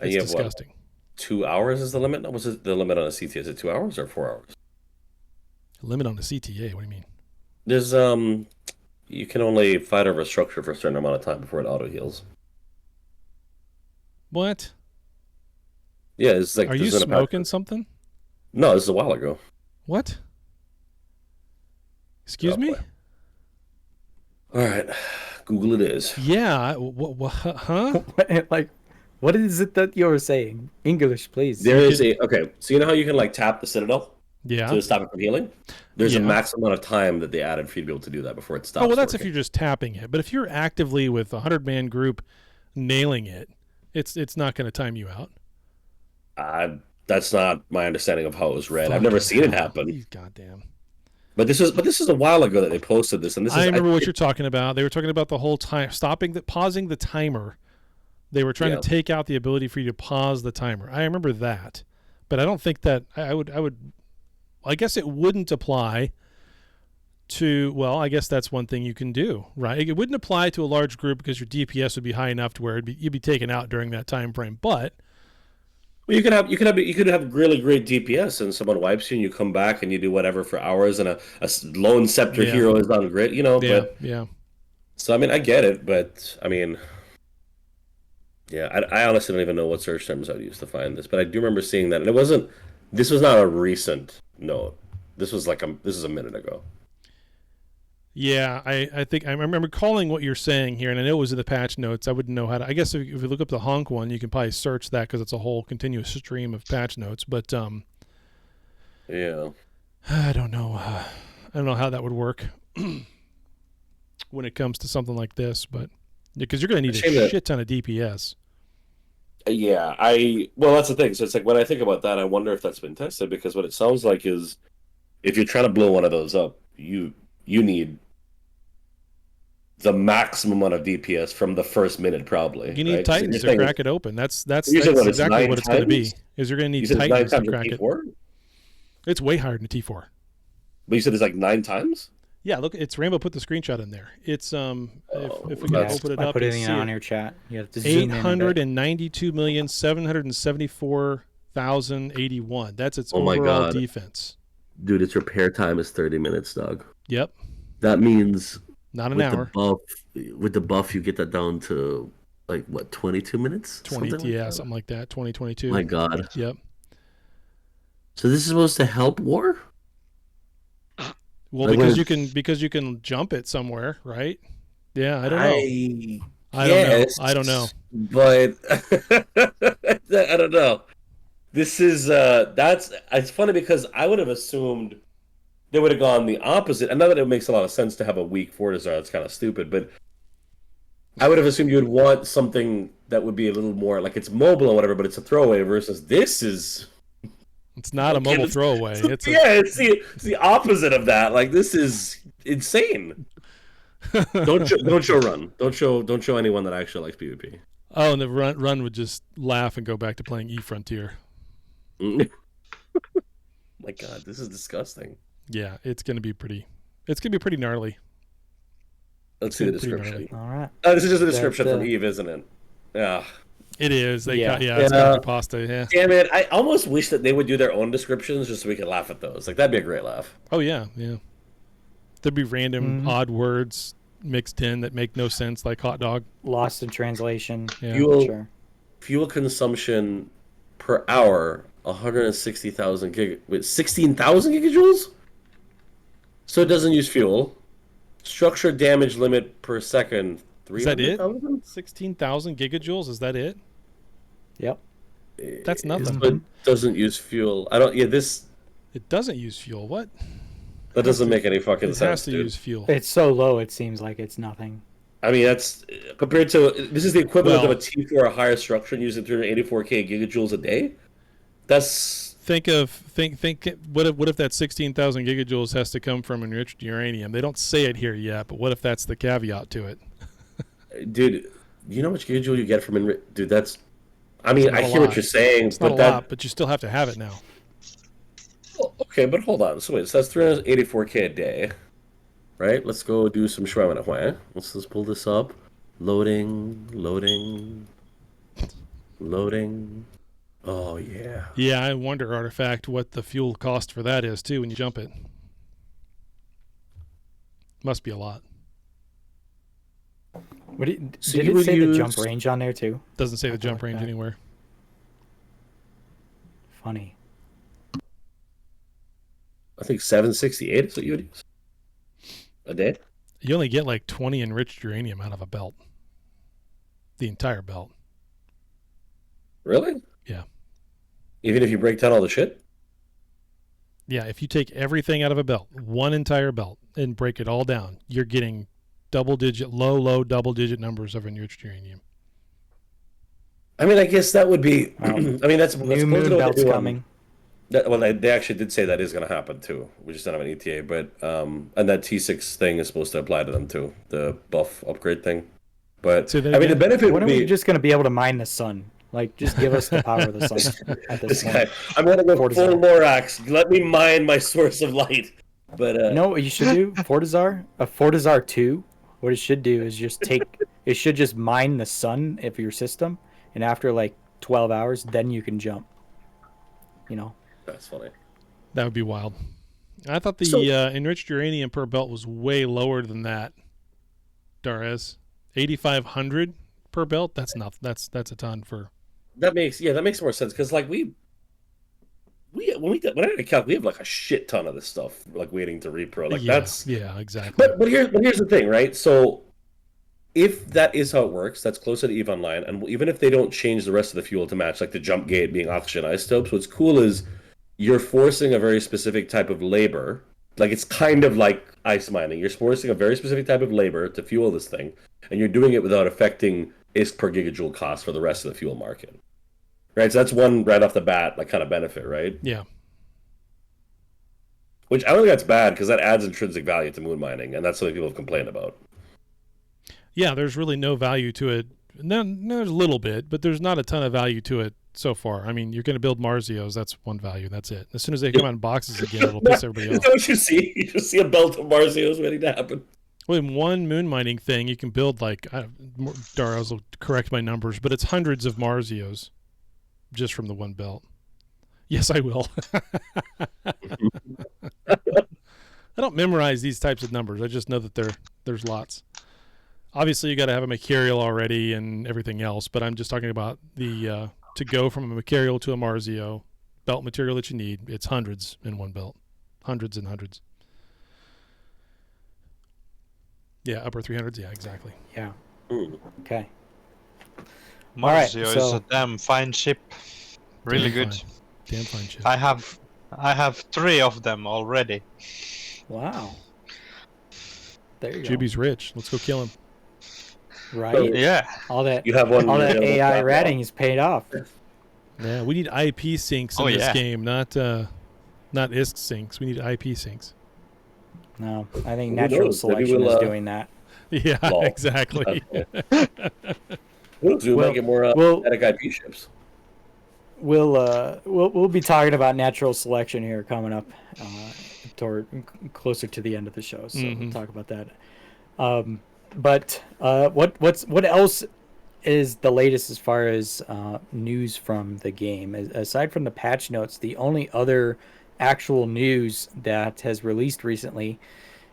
It's disgusting. 2 hours is the limit? No, was it the limit on a CTA? Is it 2 hours or 4 hours? Limit on the CTA? What do you mean? There's you can only fight over a structure for a certain amount of time before it auto heals. What? Yeah, it's like. Are you smoking something? No, this is a while ago. What? Excuse me? All right, Google it is. Yeah. Huh? Like, what is it that you're saying? English, please. There is okay. So you know how you can like tap the Citadel Yeah. to stop it from healing? There's a maximum amount of time that they added for you to be able to do that before it stops. Oh, well, that's working. if you're just tapping it. But if you're actively with a 100-man group nailing it, it's not going to time you out. That's not my understanding of how it was read. I've Fucking never seen it hell. happen. Goddamn. But this is a while ago that they posted this, and this is. I remember what you're talking about. They were talking about the whole time pausing the timer. They were trying to take out the ability for you to pause the timer. I remember that, but I don't think that I would. I guess it wouldn't apply to. Well, I guess that's one thing you can do, right? It wouldn't apply to a large group because your DPS would be high enough to where you'd be taken out during that time frame. But well, you could have really great DPS, and someone wipes you, and you come back and you do whatever for hours, and a lone scepter hero is on grid, Yeah. So I mean, I get it, but I mean, yeah, I honestly don't even know what search terms I'd use to find this, but I do remember seeing that, and it wasn't. This was not a recent note. This was this is a minute ago. Yeah, I think I remember calling what you're saying here, and I know it was in the patch notes. I wouldn't know how to. I guess if you look up the honk one, you can probably search that because it's a whole continuous stream of patch notes. But yeah, I don't know. I don't know how that would work when it comes to something like this. But because you're going to need a shit ton of DPS. Yeah, well, that's the thing. So it's like when I think about that, I wonder if that's been tested, because what it sounds like is if you're trying to blow one of those up, you need the maximum amount of DPS from the first minute, probably. You need right? Titans to crack it open. That's exactly what it's going to be. Is you're going to need Titans to crack it. It's way higher than a T4. But you said it's like 9 times? Yeah, look, it's Rambo put the screenshot in there. It's if we can open it I up, put it on your chat. You have to zoom in. 892,774,081. That's its overall defense. Dude, its repair time is 30 minutes, dog. Yep. That means not an hour. With the buff, you get that down to like what, 22 minutes? 20, something like that. 2022. My God. Yep. So this is supposed to help war? Well, because you can jump it somewhere, right? Yeah, I don't know. I don't know. But I don't know. This is it's funny because I would have assumed they would have gone the opposite. And now that it makes a lot of sense to have a weak Fortizar, it's kind of stupid, but I would have assumed you would want something that would be a little more like it's mobile or whatever, but it's a throwaway versus this is. It's not a mobile throwaway. It's the opposite of that. Like, this is insane. Don't show run. Don't show anyone that actually likes PvP. Oh, and the run would just laugh and go back to playing E-Frontier. My God, this is disgusting. Yeah, it's gonna be pretty gnarly. Let's see the description. All right. This is just a description from Eve, isn't it? Yeah. It is. Yeah. It's copy pasta. Yeah. Damn it! I almost wish that they would do their own descriptions just so we could laugh at those. Like that'd be a great laugh. Oh yeah, yeah. There'd be random odd words mixed in that make no sense, like hot dog. Lost in translation. Yeah. Sure. Fuel consumption per hour 160,000 16,000 gigajoules. So it doesn't use fuel. Structure damage limit per second. Is that it? 300,000? 16,000 gigajoules. Is that it? Yep. That's nothing. But doesn't use fuel. I don't. Yeah, this It doesn't use fuel. What? that doesn't make any fucking It sense, has to dude. use fuel. It's so low, it seems like it's nothing. I mean, that's compared to this is the equivalent Well- of a T4 a higher structure and using 384k gigajoules a day. That's Think. What if that 16,000 gigajoules has to come from enriched uranium? They don't say it here yet, but what if that's the caveat to it? dude. You know how much gigajoule you get from dude? That's. I mean, not I a hear lot. what you're saying, It's not but a that. lot, but you still have to have it now. Oh, okay, but hold on. So wait, so that's 384k a day, right? Let's go do some shwamana. Let's just pull this up. Loading. Oh yeah. Yeah, I wonder, Artifact, what the fuel cost for that is too when you jump it. Must be a lot. Did you it would say the use- jump range on there too? Doesn't say the jump like range that. anywhere. Funny. I think 768 is what you would use a day. You only get like 20 enriched uranium out of a belt. The entire belt. Really? Yeah. Even if you break down all the shit? Yeah, if you take everything out of a belt, one entire belt, and break it all down, you're getting low double-digit numbers of enriched uranium. I mean, I guess that would be. Wow. I mean, that's New supposed to moon know what belt's they do on- coming. Well, they actually did say that is going to happen too. We just don't have an ETA, but and that T6 thing is supposed to apply to them too, the buff upgrade thing. But Say that I mean, the again? benefit When would are be we just going to be able to mine the sun? Like, just give us the power of the sun at this this guy. point. I'm going to go Fortizar. full Lorax. Let me mine my source of light. But You know what you should do? Fortizar? A Fortizar 2, what it should do is just it should just mine the sun of your system, and after like 12 hours, then you can jump. You know? that's funny. That would be wild. I thought the So- enriched uranium per belt was way lower than that. Darez, 8,500 per belt. That's a ton for. That makes more sense because like when I did a calc, we have like a shit ton of this stuff like waiting to repro. Like that's yeah, exactly. But here's the thing, right? So if that is how it works, that's closer to EVE Online, and even if they don't change the rest of the fuel to match, like the jump gate being oxygen isotope, so what's cool is you're forcing a very specific type of labor. Like it's kind of like ice mining. You're forcing a very specific type of labor to fuel this thing, and you're doing it without affecting ISK per gigajoule cost for the rest of the fuel market. Right? So that's one right off the bat, like kind of benefit, right? Yeah. Which I don't think that's bad because that adds intrinsic value to moon mining, and that's something people have complained about. Yeah, there's really no value to it. No, there's a little bit, but there's not a ton of value to it so far. I mean, you're going to build Marzios. That's one value. That's it. As soon as they come out in boxes again, it'll piss everybody Is off. that what you see? You just see a belt of Marzios waiting to happen. Well, in one moon mining thing, you can build like, Daros will correct my numbers, but it's hundreds of Marzios just from the one belt. Yes, I will. I don't memorize these types of numbers. I just know that there's lots. Obviously, you got to have a Mercurial already and everything else, but I'm just talking about the to go from a Mercurial to a Marzio belt material that you need. It's hundreds in one belt, hundreds and hundreds. Yeah, upper 300s. Yeah, exactly. Yeah. Ooh. Okay. All right, Marzio is so- a damn fine ship. Really Damn good. fine. Damn fine shit. I have 3 of them already. Wow. There you Juby's rich. Let's go kill him. go. Right. Yeah. All that You have one all that available AI backlog. ratting is paid off. Yeah, we need IP syncs in Oh, this yeah. game, not ISK syncs. We need IP syncs. No, I think Who natural knows? Maybe selection we'll, is doing that. Yeah, Lol. exactly. We'll do Well, might get more well- static IP ships. We'll be talking about natural selection here coming up toward closer to the end of the show, so we'll talk about that. But what else is the latest as far as news from the game. Aside from the patch notes, the only other actual news that has released recently,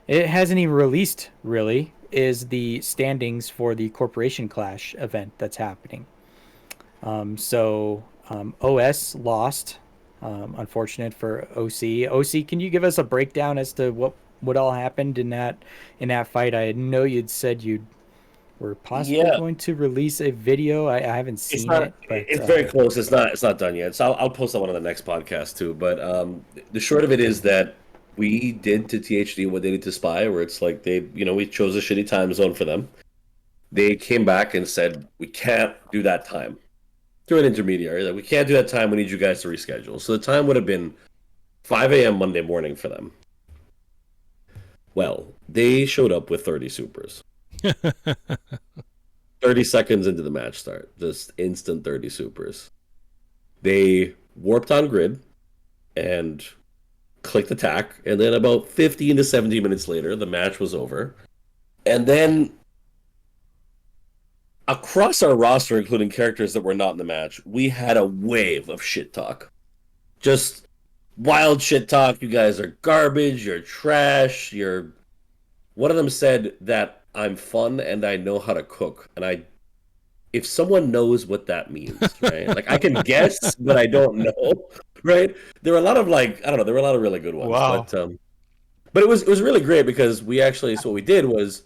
it hasn't even released really, is the standings for the Corporation Clash event that's happening. OS lost. Unfortunate for OC. OC, can you give us a breakdown as to what all happened in that fight? I know you'd said you were possibly Yeah, going to release a video. I haven't it's seen not. it, but It's very close. It's not done yet. So I'll post that one on the next podcast too. But the short of it is that we did to THD what they did to Spy, where it's like we chose a shitty time zone for them. They came back and said we can't do that time through an intermediary. Like we can't do that time. We need you guys to reschedule. So the time would have been 5 a.m. Monday morning for them. Well, they showed up with 30 supers. 30 seconds into the match start, just instant 30 supers. They warped on grid and clicked attack, and then about 15 to 17 minutes later, the match was over. And then across our roster, including characters that were not in the match, we had a wave of shit talk. Just wild shit talk. You guys are garbage, you're trash, One of them said that I'm fun and I know how to cook. And if someone knows what that means, right? Like I can guess, but I don't know, right? There were a lot of there were a lot of really good ones. Wow. But it was really great because so what we did was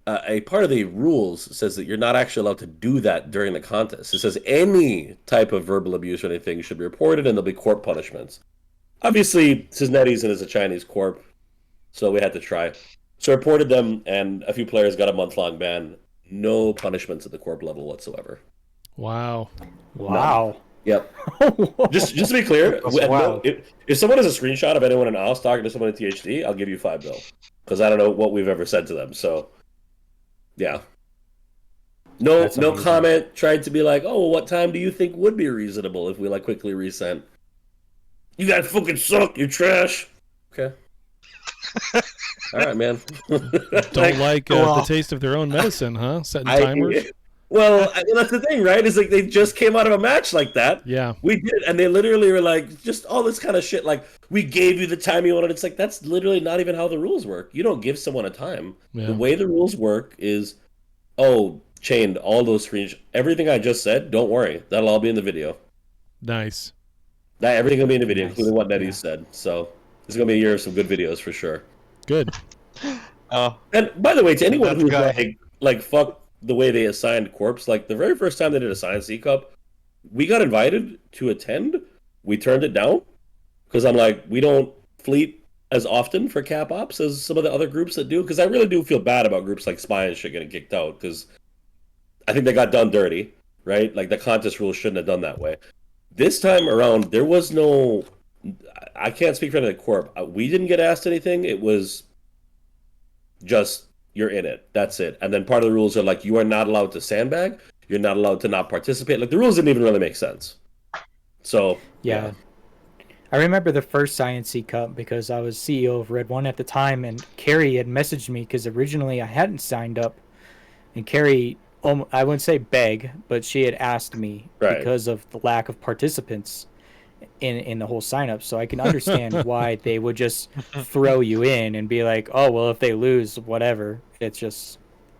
a part of the rules says that you're not actually allowed to do that during the contest. It says any type of verbal abuse or anything should be reported and there'll be corp punishments. Obviously, Cisnetti's is a Chinese corp, so we had to try. So I reported them, and a few players got a month-long ban. No punishments at the corp level whatsoever. Wow. wow. Yep. just to be clear, if someone has a screenshot of anyone in Oz talking to someone at THD, I'll give you $5 because I don't know what we've ever said to them. So, yeah. No comment. Tried to be like, oh, what time do you think would be reasonable if we quickly resent? You guys fucking suck. You're trash. Okay. All right, man. Don't like the taste of their own medicine, huh? Setting timers. Well, that's the thing, right? Is they just came out of a match like that. Yeah. We did, and they literally were like, just all this kind of shit. Like, we gave you the time you wanted. It's like that's literally not even how the rules work. You don't give someone a time. Yeah. The way the rules work is, chained all those screens. Everything I just said. Don't worry, that'll all be in the video. Nice. Everything will be in the video, including what Nettie said. So it's gonna be a year of some good videos for sure. Good. And by the way, to anyone who's like fuck the way they assigned corps, like the very first time they did a Science C Cup, we got invited to attend. We turned it down because I'm like, we don't fleet as often for cap ops as some of the other groups that do. Because I really do feel bad about groups like Spy and shit getting kicked out because I think they got done dirty, right? Like the contest rules shouldn't have done that way. This time around, there was no. I can't speak for the corp. We didn't get asked anything. It was just you're in it. That's it. And then part of the rules are like you are not allowed to sandbag. You're not allowed to not participate. Like the rules didn't even really make sense. So yeah. I remember the first Science C Cup because I was CEO of Red One at the time, and Carrie had messaged me because originally I hadn't signed up, and Carrie, I wouldn't say beg, but she had asked me because of the lack of participants in the whole sign up. So I can understand why they would just throw you in and be like, oh, well, if they lose, whatever. It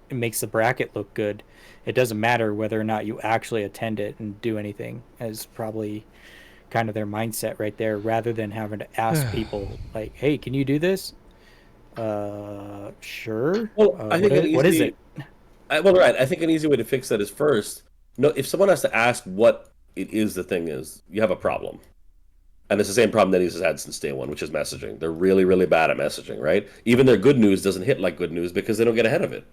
makes the bracket look good. It doesn't matter whether or not you actually attend it and do anything, as probably kind of their mindset right there, rather than having to ask people like, hey, can you do this? Sure. Well, I think what is it? I think an easy way to fix that is first, if someone has to ask what it is the thing is, you have a problem. And it's the same problem that he's had since day one, which is messaging. They're really, really bad at messaging, right? Even their good news doesn't hit like good news because they don't get ahead of it.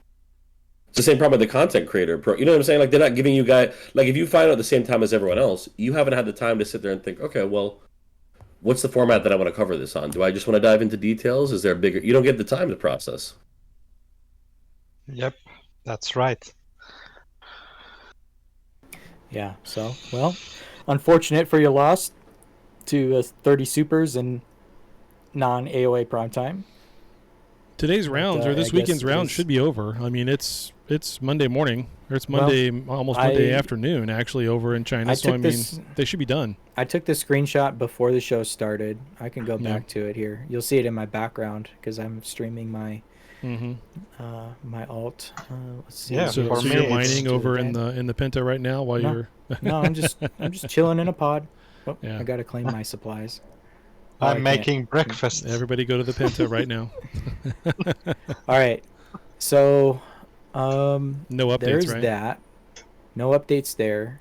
It's the same problem with the content creator. You know what I'm saying? Like, they're not giving you guys... Like, if you find out at the same time as everyone else, you haven't had the time to sit there and think, okay, well, what's the format that I want to cover this on? Do I just want to dive into details? Is there a bigger... You don't get the time to process. Yep, that's right. Yeah, so, well, unfortunate for your loss to 30 supers and non-AOA primetime. Today's rounds or this weekend's round should be over. I mean, it's it's Monday morning, or it's Well, Monday, almost Monday afternoon, actually, over in China. So, they should be done. I took the screenshot before the show started. I can go Yeah. back to it here. You'll see it in my background because I'm streaming my my alt. Let's see. Yeah, So, for so me, you're it's mining to over event. in the Pinta right now while No. you're. No, I'm just chilling in a pod. Oh, Yeah. I gotta claim my supplies. I'm I can't. making breakfast. Everybody go to the Pinta right now. All right. So, No updates, there's right? that. No updates there.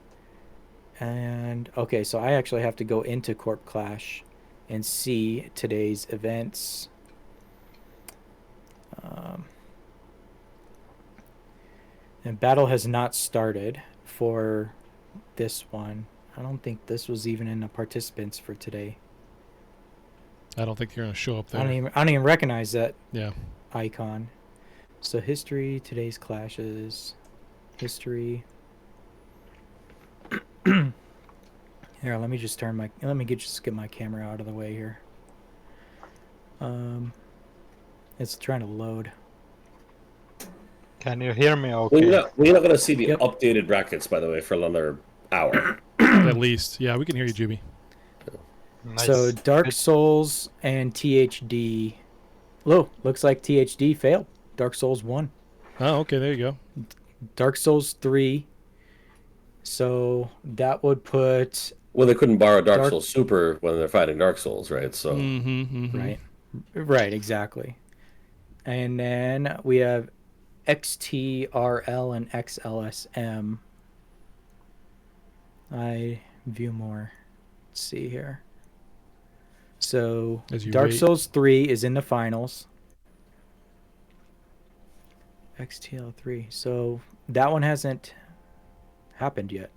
And okay, so I actually have to go into Corp Clash and see today's events. And battle has not started for this one. I don't think this was even in the participants for today. I don't think you're going to show up there. I don't even recognize that Yeah. icon. So history, today's clashes, history. Here, let me just get my camera out of the way here. It's trying to load. Can you hear me Well, okay? we're not going to see the Yep. updated brackets, by the way, for another hour. At least. Yeah, we can hear you, Juby. Nice. So Dark Good. Souls and THD. Oh, looks like THD failed. Dark Souls 1. Oh, okay. There you go. Dark Souls 3. So that would put Well, they couldn't borrow Dark Dark- Souls Super when they're fighting Dark Souls, right? So right, exactly. And then we have XTRL and XLSM. I view more. Let's see here. So As you Dark wait. Souls 3 is in the finals. XTL3. So that one hasn't happened yet.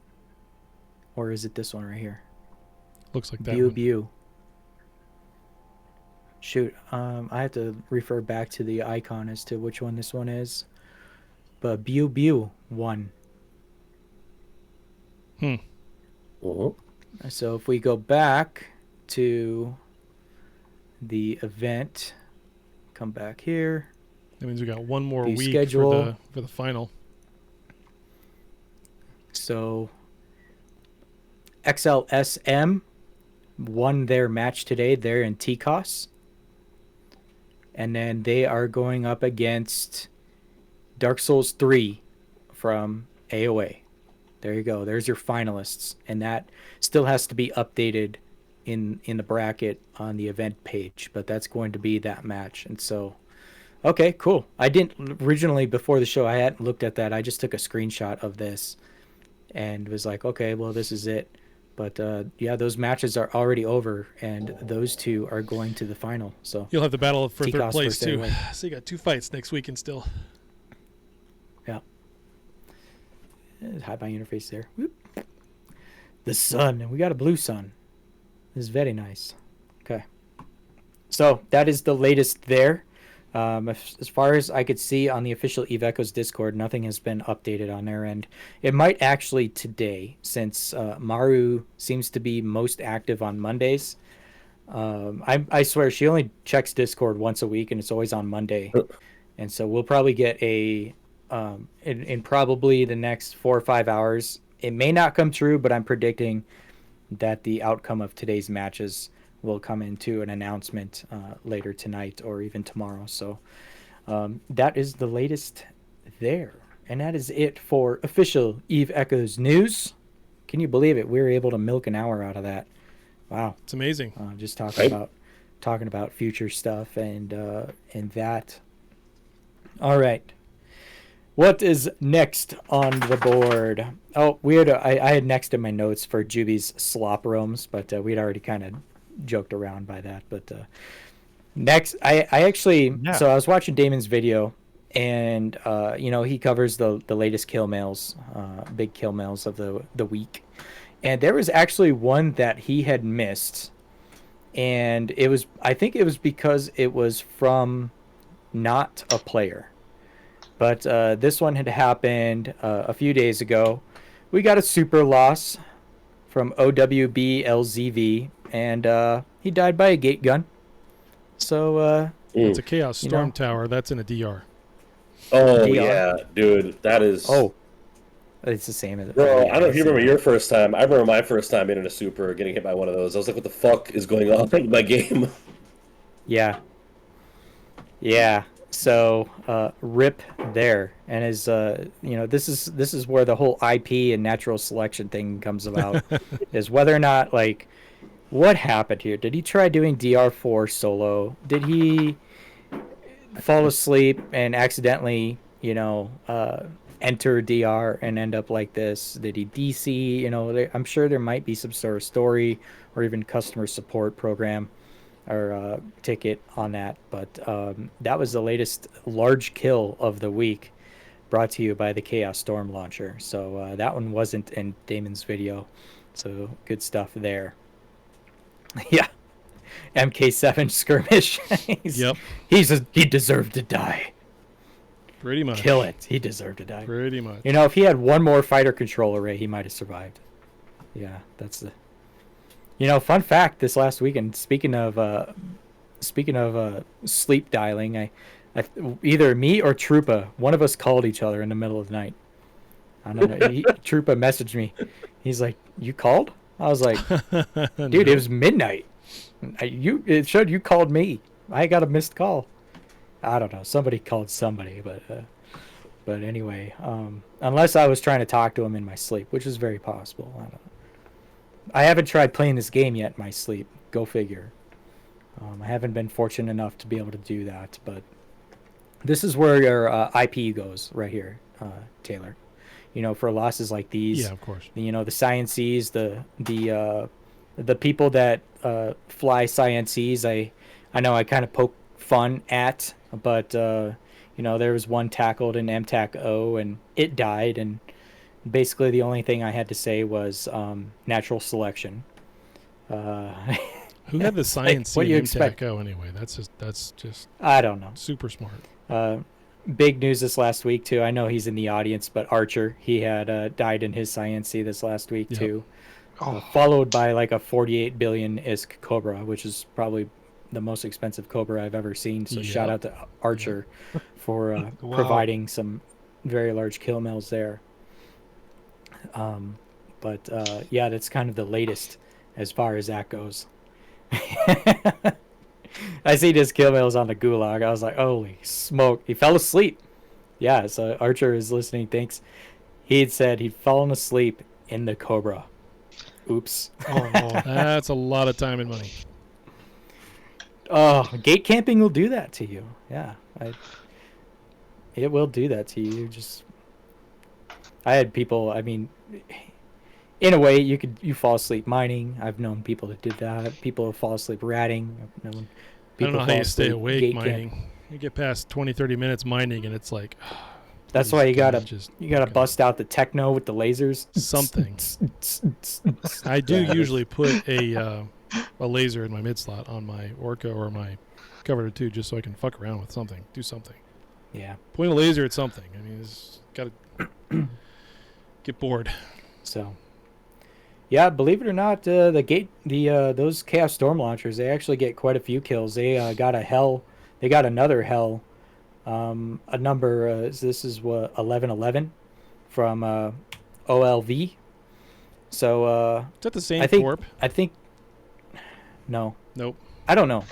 Or is it this one right here? Looks like that Bew one. Bew. Shoot, I have to refer back to the icon as to which one this one is. But Bew Bew won. Mhm. So if we go back to the event, come back here. That means we got one more The week schedule. for the final. So XLSM won their match today. They're in TCOS. And then they are going up against Dark Souls 3 from AOA. There you go. There's your finalists. And that still has to be updated in the bracket on the event page. But that's going to be that match. And so, okay, cool. I didn't originally, before the show, I hadn't looked at that. I just took a screenshot of this and was like, okay, well, this is it. But yeah, those matches are already over, and those two are going to the final. So You'll have the battle for third TCOS place, versus too. AOA. So you got 2 fights next weekend still. Yeah. Hide my interface there. Whoop. The sun, and we got a blue sun. This is very nice. Okay. So that is the latest there. As far as I could see on the official Eve Echoes Discord, nothing has been updated on their end. It might actually today, since Maru seems to be most active on Mondays. I swear she only checks Discord once a week, and it's always on Monday. And so we'll probably get in probably the next 4 or 5 hours. It may not come true, but I'm predicting that the outcome of today's matches will come into an announcement later tonight or even tomorrow. So that is the latest there. And that is it for official Eve Echoes news. Can you believe it? We were able to milk an hour out of that. Wow. It's amazing. Just talking about future stuff and that. All right. What is next on the board? Oh, I had next in my notes for Juby's slop roams, but we'd already kind of joked around by that. But next, I actually, so I was watching Damon's video, and he covers the latest kill mails, big kill mails of the week, and there was actually one that he had missed, and I think it was because it was from not a player. But this one had happened a few days ago. We got a super loss from OWBLZV, and he died by a gate gun. So It's a Chaos Storm Tower. That's in a DR. Oh DR. yeah, dude, that is. Oh, it's the same as. Bro, Oh, I yeah, don't know if you same. remember your first time. I remember my first time being in a super, getting hit by one of those. I was like, "What the fuck is going on in my game?" Yeah. Yeah. So, rip there, and this is where the whole IP and natural selection thing comes about, is whether or not like what happened here. Did he try doing DR4 solo? Did he fall asleep and accidentally, enter DR and end up like this? Did he DC? I'm sure there might be some sort of story or even customer support program or ticket on that. But that was the latest large kill of the week, brought to you by the Chaos Storm launcher. So that one wasn't in Damon's video. So good stuff there. Yeah. MK7 skirmish. Yep. He deserved to die. Pretty much. Kill it. He deserved to die. Pretty much. If he had one more fighter control array, he might have survived. Yeah, that's the. Fun fact this last weekend. Speaking of sleep dialing, I either me or Trupa, one of us called each other in the middle of the night. I don't know. Trupa messaged me. He's like, "You called?" I was like, "Dude, it was midnight. It showed you called me. I got a missed call." I don't know. Somebody called somebody, but anyway, unless I was trying to talk to him in my sleep, which is very possible. I don't know. I haven't tried playing this game yet in my sleep. Go figure. I haven't been fortunate enough to be able to do that, but this is where your IP goes right here, Taylor. For losses like these. Yeah, of course. The sciences, the people that fly sciences. I know I kind of poke fun at, but there was one tackled in MTAC O and it died, and basically the only thing I had to say was natural selection. Who had the science what do you in expect? MTAC-O anyway? That's just I don't know. super smart. Big news this last week too. I know he's in the audience, but Archer, he had died in his sciency this last week too. Followed by like a 48 billion ISK Cobra, which is probably the most expensive Cobra I've ever seen. So shout out to Archer for Wow. providing some very large kill mills there. But yeah, that's kind of the latest as far as that goes. I see his kill mills on the gulag. I was like, holy smoke. He fell asleep. Yeah, so Archer is listening. Thanks. He had said he'd fallen asleep in the Cobra. Oops. Oh, no. That's a lot of time and money. Oh, gate camping will do that to you. Yeah. It will do that to you. I had people, in a way, you fall asleep mining. I've known people that did that. People fall asleep ratting. I've known I people don't know how fall you stay asleep awake gate mining. camping. You get past 20, 30 minutes mining, and it's like... That's why you gotta bust out the techno with the lasers. Something. I do usually put a laser in my mid slot on my Orca or my Cover 2 just so I can fuck around with something. Do something. Yeah. Point a laser at something. It's got to get bored. So, yeah, believe it or not, those Chaos Storm launchers, they actually get quite a few kills. They got another hell. A number. This is what 1111 from OLV. So Is that the same I think corp? No. Nope. I don't know,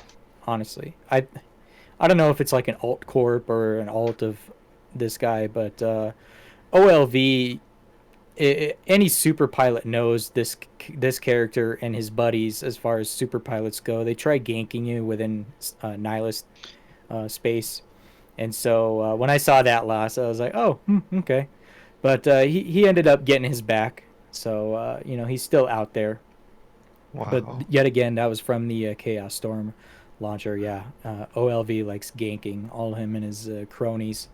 honestly. I don't know if it's like an alt corp or an alt of this guy, but OLV. Any super pilot knows this character and his buddies. As far as super pilots go, they try ganking you within nihilist space. And so when I saw that loss, I was like, oh, okay. But he ended up getting his back. So, he's still out there. Wow. But yet again, that was from the Chaos Storm launcher. Yeah, OLV likes ganking. All him and his cronies,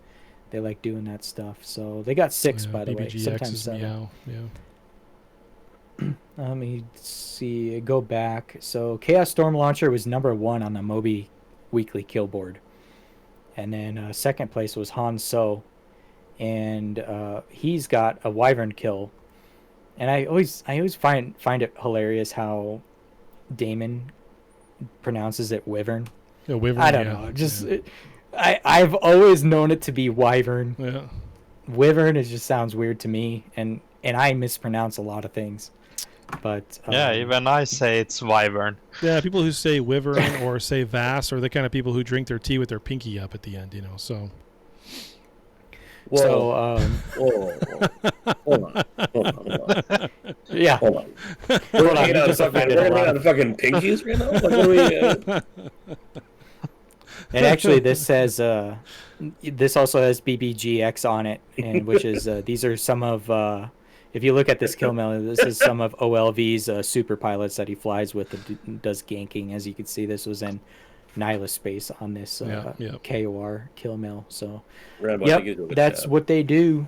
they like doing that stuff. So they got 6, by the way. BBGX Sometimes is 7. meow. Yeah. Let me see. Go back. So Chaos Storm launcher was number 1 on the Moby weekly kill board. And then second place was Han So, and he's got a Wyvern kill. And I always find it hilarious how Damon pronounces it Wyvern. Yeah, Wyvern, I don't know. I've always known it to be wyvern. Yeah. Wyvern just sounds weird to me, and I mispronounce a lot of things. But Yeah, even I say it's wyvern. Yeah, people who say wyvern or say Vass are the kind of people who drink their tea with their pinky up at the end, so. Whoa. So Hold on. yeah. Hold on. We're hanging on the fucking pinkies right now? Like, what are we, And actually, this says this also has BBGX on it, and which is these are some of if you look at this kill mail, this is some of OLV's super pilots that he flies with and does ganking. As you can see, this was in Nihilus space on this KOR kill mail. So Rambo, that's what they do.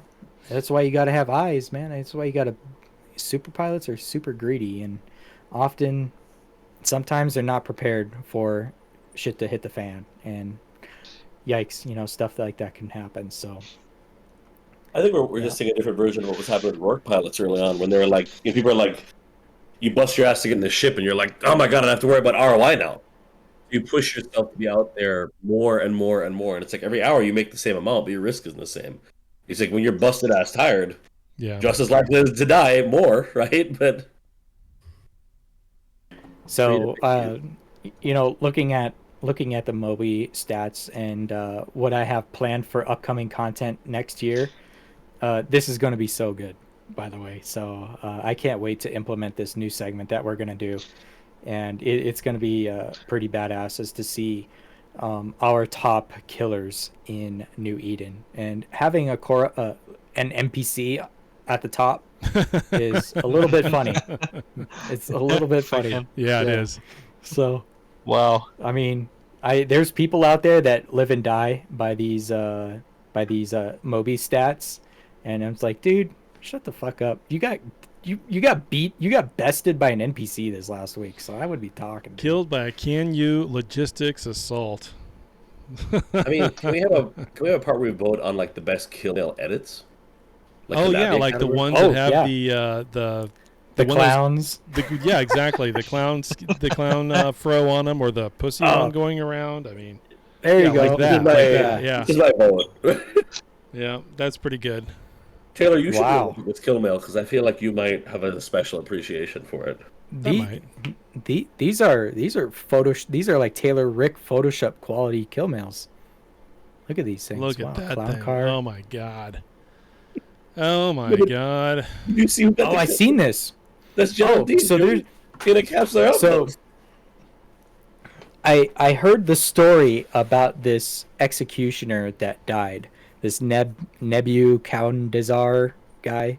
That's why you got to have eyes, man. That's why you got to. Super pilots are super greedy, and sometimes they're not prepared for shit to hit the fan, and yikes, stuff like that can happen. So I think we're just seeing a different version of what was happening with Rourke pilots early on, when they were like, people are like, you bust your ass to get in the ship, and you're like, oh my god, I don't have to worry about ROI now. You push yourself to be out there more and more and more, and it's like every hour you make the same amount, but your risk isn't the same. It's like when you're busted ass tired, just as likely to die more, right? But so looking at the Moby stats and what I have planned for upcoming content next year, this is going to be so good, by the way. So I can't wait to implement this new segment that we're going to do, and it's going to be pretty badass as to see our top killers in New Eden, and having an NPC at the top is a little bit funny. It's a little bit funny. Yeah, it is. So, well, I mean, there's people out there that live and die by these Moby stats, and I'm like, dude, shut the fuck up. You got bested by an NPC this last week, so I would be talking. Killed by a CAN-U logistics assault. I mean, can we have a part where we vote on like the best kill mail edits? Like the ones that have the clowns. Yeah, exactly. The clown fro on them, or the pussy one going around. I mean, there you go. Like that. Yeah. This is my vote. Yeah, that's pretty good. Taylor, you should do this kill mail, because I feel like you might have a special appreciation for it. These are like Taylor Rick Photoshop quality kill mails. Look at these things. Look at that clown thing. car. Oh my god. Oh my god. You see what I seen this. That's John D. So there's in a capsule. So I heard the story about this executioner that died. This Nebu Kaundazar guy.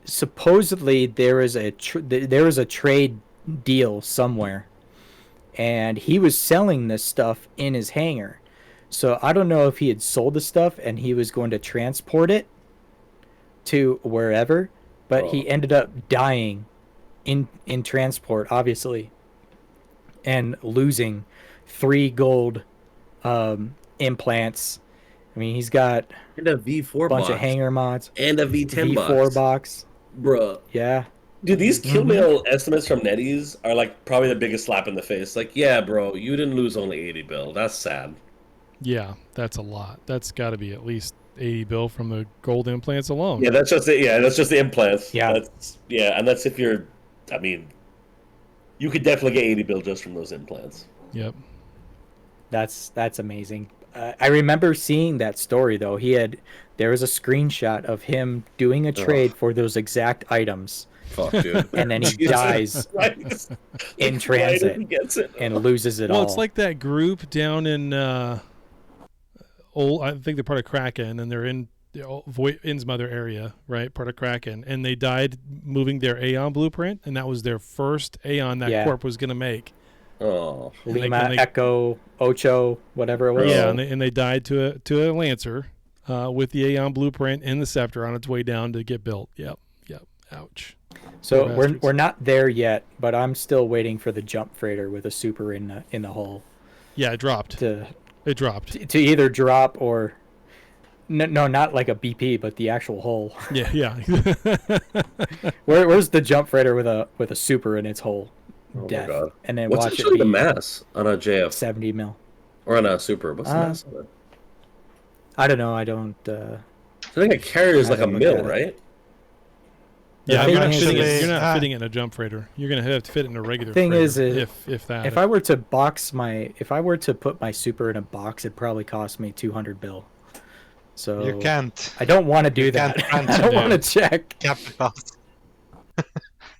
Supposedly there is a trade deal somewhere, and he was selling this stuff in his hangar. So I don't know if he had sold the stuff and he was going to transport it to wherever, but he ended up dying in transport, obviously, and losing 3 gold implants. I mean, he's got and a V4 bunch box. Of hanger mods and a V10 V4 box. Bruh. Yeah. Dude, these kill mail estimates from Netties are like probably the biggest slap in the face. Like, yeah, bro, you didn't lose only 80 bill. That's sad. Yeah, that's a lot. That's got to be at least 80 bill from the gold implants alone. Yeah, that's just the implants. Yeah. And that's if you're, I mean, you could definitely get 80 bill just from those implants. Yep. That's amazing. I remember seeing that story though. There was a screenshot of him doing a trade for those exact items. Fuck, dude. And then he dies in transit and loses it all. Well, it's like that group down in I think they're part of Kraken, and they're in Innsmother area, right? Part of Kraken, and they died moving their Aeon blueprint, and that was their first Aeon that Corp was going to make. Oh, Lima, Echo, Ocho, whatever it was. Yeah, and they died to a Lancer with the Aeon blueprint in the Scepter on its way down to get built. Yep. Ouch. So we're not there yet, but I'm still waiting for the jump freighter with a super in the hull. Yeah, it dropped. It dropped to either drop or no, not like a BP, but the actual hull. Yeah. Where's the jump freighter with a super in its hull? Oh Death. my god! And then what's watch actually it the mass on a JF? 70 mil. Or on a super? What's the mass on it? I don't know. I don't. I think a carrier is I like a haven't looked mil, at it. right? Yeah, The you're thing not, is- fitting it, is- you're not ah. fitting it in a jump freighter. You're gonna have to fit it in a regular Thing freighter, is, if that. If I were to if I were to put my super in a box, it'd probably cost me 200 bill. So You can't. I don't want to do you that. can't I don't transfer. want to check. Capitals.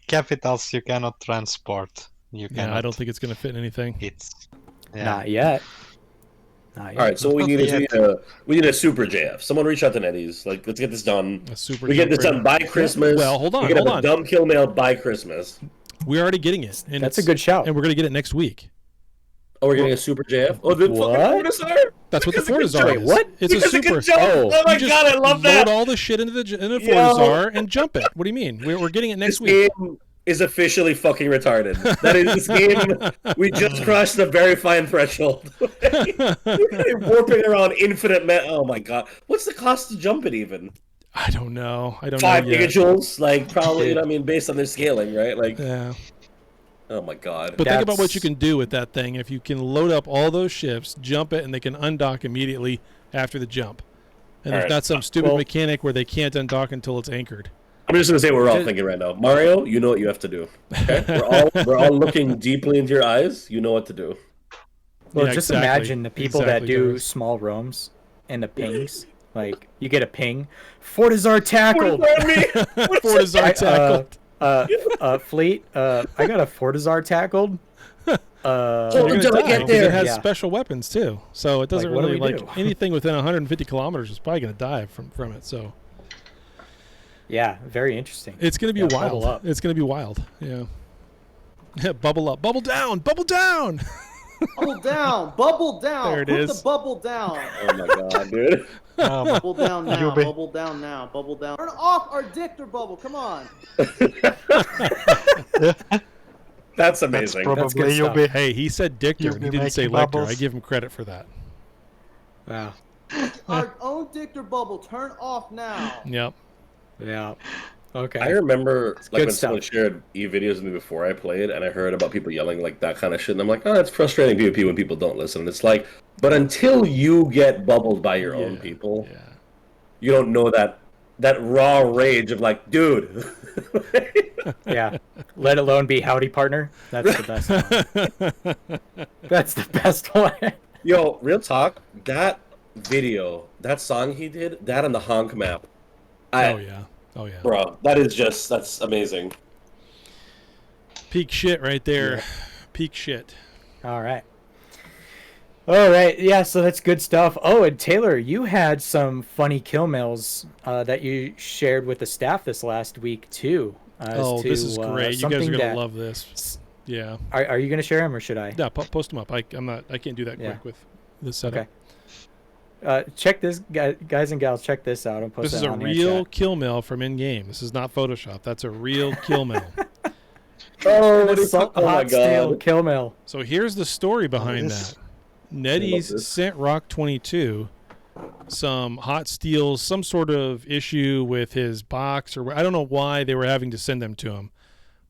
Capitals you cannot transport. You cannot. Yeah, I don't think it's gonna fit in anything. It's. Yeah. Not yet. Not yet. All right, so what we Not need is yet. we need a super JF. Someone reach out to NetEase. Like, let's get this done. A super. We get jump this freighter. done by Christmas. Well, hold on, We can hold have on. a dumb kill mail by Christmas. We're already getting it, and That's a it's- good shout. and we're gonna get it next week. Oh, we're getting a super JF. Oh, the What? fucking Fortizar? That's what the Because it can Fortizar jump. is. what? It's a Because it super. can jump. Oh. Oh my You just god, I love that. Load all the shit into the Yo. Fortizar and jump it. What do you mean? We're getting it next This week. game is officially fucking retarded. That is this game. We just crossed the very fine threshold. We're warping around infinite. Oh my god, what's the cost to jump it even? I don't know. I don't 5 know yet. gigajoules, like probably. You know what I mean, based on their scaling, right? Like, Yeah. oh my god. But think about what That's- you can do with that thing. If you can load up all those ships, jump it, and they can undock immediately after the jump. And there's Alright. not some stupid Well- mechanic where they can't undock until it's anchored. I'm just gonna say what we're all thinking right now. Mario, you know what you have to do. Okay? we're all looking deeply into your eyes. You know what to do. Well, Yeah, just exactly. imagine the people that Exactly, do Jarvis. small roams and the pings. Like, you get a ping. Fortizar tackled. Fortizar I- tackled. Fleet, I got a Fortizar tackled. Hold You're on gonna till I die get because there. it has Yeah. special weapons too, so it doesn't Like, what do really we do? anything within 150 kilometers is probably going to die from it. So Yeah, very interesting. it's going to be Yeah, wild. bubble up. It's going to be wild. Yeah. Bubble up, bubble down, bubble down. Bubble down, bubble down. There it Put is. the bubble down. Oh my god, dude. Bubble down now. Jubi. Bubble down now. Bubble down. Turn off our Dictor bubble. Come on. That's That's amazing. That's good probably you'll stuff. be. Hey, he said Dictor, You'll and he be didn't say making Lecter. bubbles. I give him credit for that. Wow. Our own Dictor bubble. Turn off now. Yep. Yeah. Okay. I remember like good when someone stuff. shared videos with me before I played, and I heard about people yelling like that kind of shit, and I'm like, oh, it's frustrating PvP when people don't listen. And it's like, but until you get bubbled by your own Yeah, people, Yeah. you don't know that raw rage of like, dude. Yeah. Let alone be howdy partner. That's the best one. That's the best one. Yo, real talk, that video, that song he did, that on the honk map, Oh yeah. Oh yeah. bro, that's amazing. Peak shit right there. Peak shit. All right. All right. Yeah, so that's good stuff. Oh, and Taylor, you had some funny kill mails that you shared with the staff this last week, too. Oh, this is great. You guys are gonna love this. Yeah. Are you going to share them or should I? Yeah. Post them up. I can't do that Yeah. quick with this setup. Okay. Check this, guys and gals. Check this out. I'll post This is that a on the real chat. kill mail from in game. This is not Photoshop. That's a real kill mail. Oh, An assault oh my hot steel god. kill mail. So here's the story behind this- that. NetEase this. sent Rock 22 some hot steels, some sort of issue with his box, or I don't know why they were having to send them to him,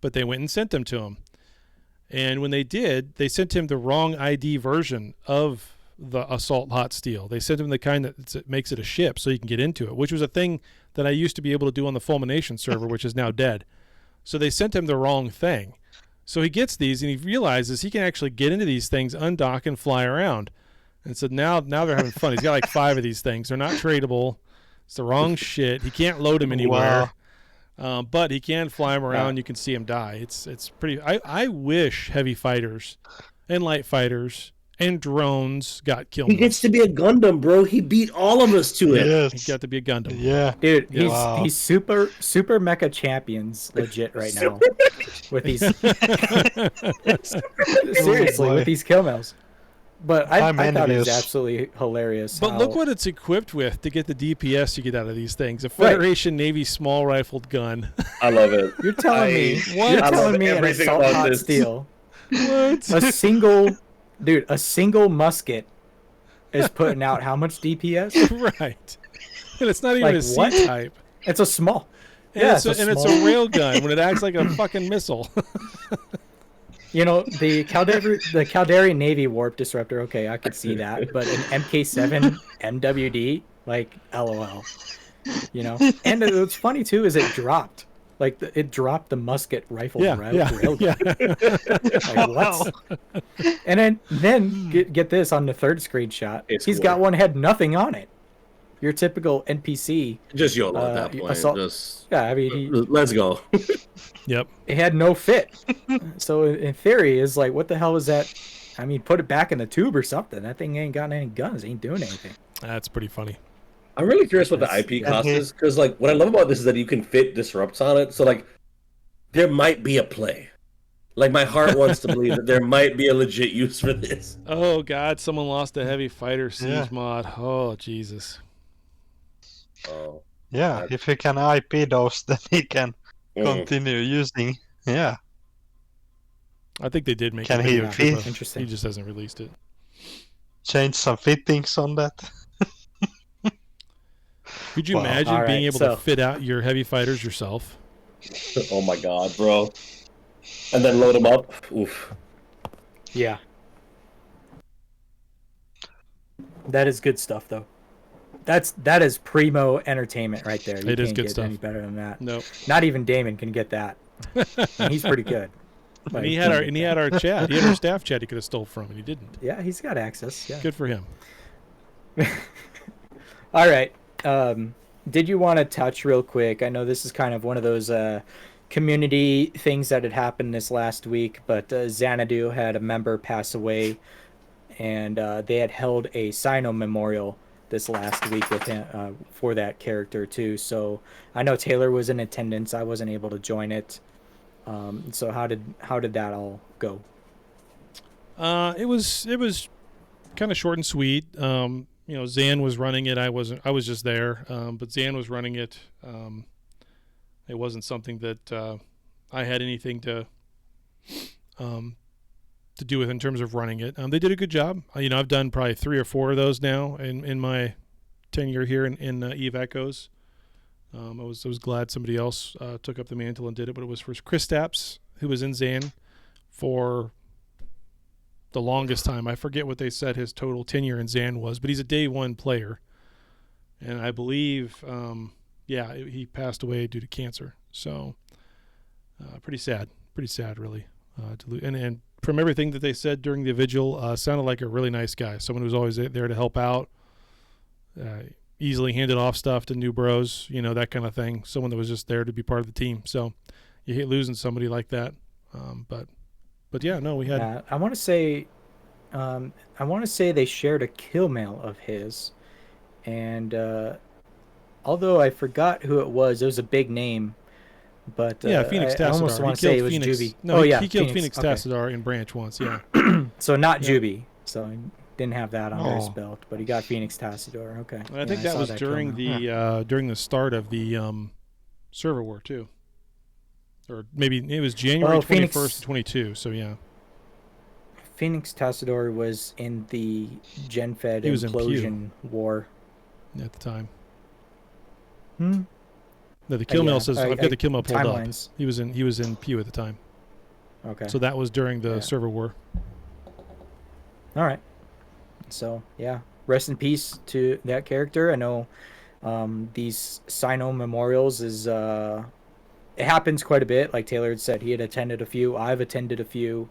but they went and sent them to him. And when they did, they sent him the wrong ID version of the assault hot steel. They sent him the kind that makes it a ship so you can get into it, which was a thing that I used to be able to do on the Fulmination server, which is now dead. So they sent him the wrong thing. So he gets these and he realizes he can actually get into these things, undock, and fly around. And so now they're having fun. He's got like 5 of these things. They're not tradable. It's the wrong shit. He can't load them anywhere. But he can fly them around. You can see him die. It's pretty. I wish heavy fighters and light fighters and drones got killed. He gets to be a Gundam, bro. He beat all of us to it. He Yes. got to be a Gundam. Yeah. Dude, Yeah. he's Wow. he's super mecha champions legit right now with these seriously boy. with these kill mails. But I I'm thought it was envious. absolutely hilarious. But how- look what it's equipped with to get the DPS you get out of these things. A Federation Navy small rifled gun. I love it. you're telling me. What? You're I love telling me an everything assault about hot this. steel. What? A single musket is putting out how much DPS? Right. And it's not even Like a C what? type. It's a small. And, Yeah, it's, it's a and it's small- a rail gun when it acts like a fucking missile. You know, the Caldari Navy warp disruptor. Okay, I could see that, but an MK7 MWD, like, LOL. You know, and what's funny too is it dropped. Like it dropped the musket rifle railgun. Like what? And then get this on the third screenshot. He's got one had nothing on it. Your typical NPC. Just YOLO at that point. Assault. Yeah, I mean, let's go. Yep. It had no fit. So in theory, is like, what the hell is that? I mean, put it back in the tube or something. That thing ain't got any guns. Ain't doing anything. That's pretty funny. I'm really curious what the IP cost is, because like what I love about this is that you can fit disrupts on it. So like, there might be a play. Like my heart wants to believe that there might be a legit use for this. Oh God, someone lost a heavy fighter siege mod. Oh Jesus. Oh. Yeah, if you can IP those, then he can continue using. Yeah. I think they did make Can a he video fit? clip. Interesting. He just hasn't released it. Change some fittings on that. Could you imagine being able to fit out your heavy fighters yourself? Oh my God, bro. And then load them up. Oof. Yeah. That is good stuff, though. That is primo entertainment right there. You It is can't good get stuff. any better than that. Nope. Not even Damon can get that. And he's pretty good. And he had our chat. He had our staff chat he could have stole from, and he didn't. Yeah, he's got access. Yeah. Good for him. All right. Did you want to touch real quick? I know this is kind of one of those community things that had happened this last week, but Xanadu had a member pass away, and they had held a Sino memorial this last week with him, for that character too. So I know Taylor was in attendance. I wasn't able to join it. So how did that all go? It was kind of short and sweet. You know, Zan was running it. I was just there. But Zan was running it. It wasn't something that I had anything to do with in terms of running it. They did a good job. You know, I've done probably 3 or 4 of those now in my tenure here in Eve Echoes. I was glad somebody else took up the mantle and did it, but it was for Chris Stapps, who was in Zan for the longest time. I forget what they said his total tenure in Zan was, but he's a day 1 player. And I believe, he passed away due to cancer. So pretty sad really. And from everything that they said during the vigil, sounded like a really nice guy. Someone who's always there to help out, easily handed off stuff to new bros, you know, that kind of thing. Someone that was just there to be part of the team. So you hate losing somebody like that. But yeah, no, we had. I want to say they shared a kill mail of his, and although I forgot who it was a big name. But Phoenix Tassadar. I almost want to say it was Jubi. No, he killed Phoenix Tassadar in Branch once. Yeah. So not Jubi. So he didn't have that on his belt, but he got Phoenix Tassadar. Okay. And I think that was during the start of the server war too, or maybe it was January 21st, 22. So yeah. Phoenix Tassadar was in the GenFed implosion war at the time. Hmm. No, the kill mail says I've got the kill mail pulled up. He was in Pew at the time. Okay. So that was during the server war. All right. So yeah, rest in peace to that character. I know these Sino memorials is it happens quite a bit. Like Taylor had said, he had attended a few. I've attended a few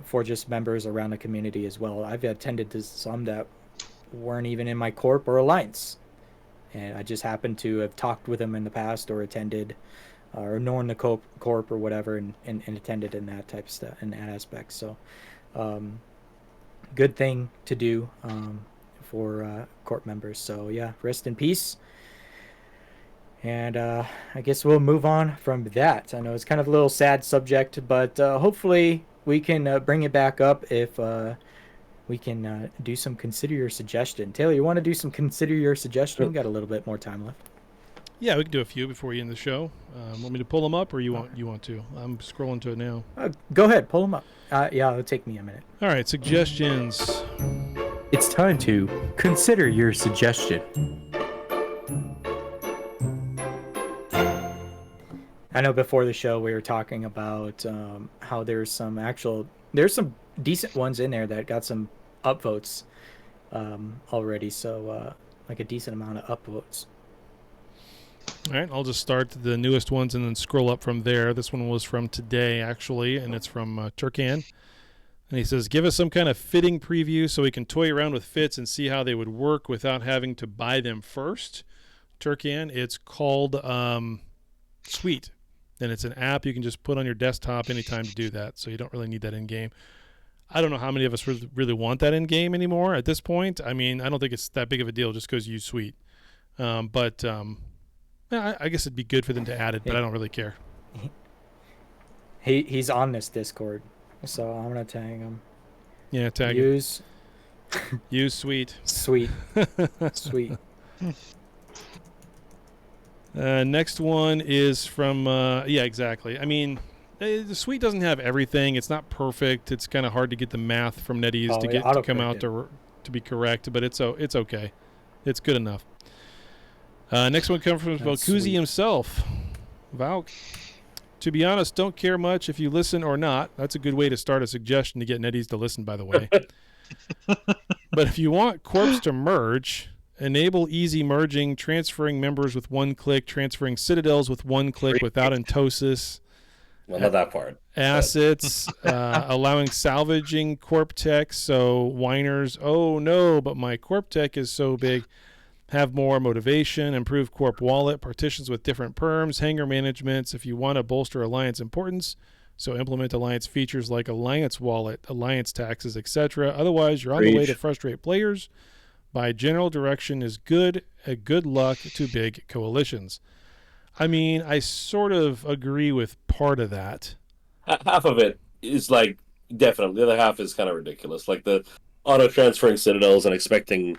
for just members around the community as well. I've attended to some that weren't even in my corp or alliance. And I just happened to have talked with them in the past or attended or known the corp or whatever and attended in that type of stuff, in that aspect. So good thing to do for corp members. So yeah, rest in peace. And I guess we'll move on from that. I know it's kind of a little sad subject, but hopefully we can bring it back up if we can do some Consider Your Suggestion. Taylor, you want to do some Consider Your Suggestion? We've got a little bit more time left. Yeah, we can do a few before we end the show. Want me to pull them up, or you want to? I'm scrolling to it now. Go ahead, pull them up. Yeah, it'll take me a minute. All right, suggestions. It's time to Consider Your Suggestion. I know before the show we were talking about how there's some decent ones in there that got some upvotes already. So like a decent amount of upvotes. All right, I'll just start the newest ones and then scroll up from there. This one was from today, actually, and it's from Turkan. And he says, give us some kind of fitting preview so we can toy around with fits and see how they would work without having to buy them first. Turkan, it's called Sweet. And it's an app you can just put on your desktop anytime to do that, so you don't really need that in-game. I don't know how many of us really want that in-game anymore at this point. I mean, I don't think it's that big of a deal just because you use Sweet. Yeah, I guess it'd be good for them to add it, but I don't really care. He's on this Discord, so I'm gonna tag him. Yeah, tag him. Use Sweet. Sweet. Next one is from yeah, exactly. I mean, the Sweet doesn't have everything. It's not perfect. It's kind of hard to get the math from NetEase to come out to be correct, but it's okay. It's good enough. Next one comes from Valkuzi himself. Valk, to be honest, don't care much if you listen or not. That's a good way to start a suggestion to get NetEase to listen, by the way. But if you want Corpse to merge, enable easy merging, transferring members with one click, transferring citadels with one click without entosis. Well, not that part. Assets, allowing salvaging Corp Tech, so whiners, oh no, but my Corp Tech is so big. Have more motivation, improve Corp wallet, partitions with different perms, hanger managements if you want to bolster Alliance importance. So implement Alliance features like Alliance wallet, Alliance taxes, etc. Otherwise, you're on the way to frustrate players. By general direction is good. Good luck to big coalitions. I mean, I sort of agree with part of that. Half of it is like definitely. The other half is kind of ridiculous. Like the auto-transferring citadels and expecting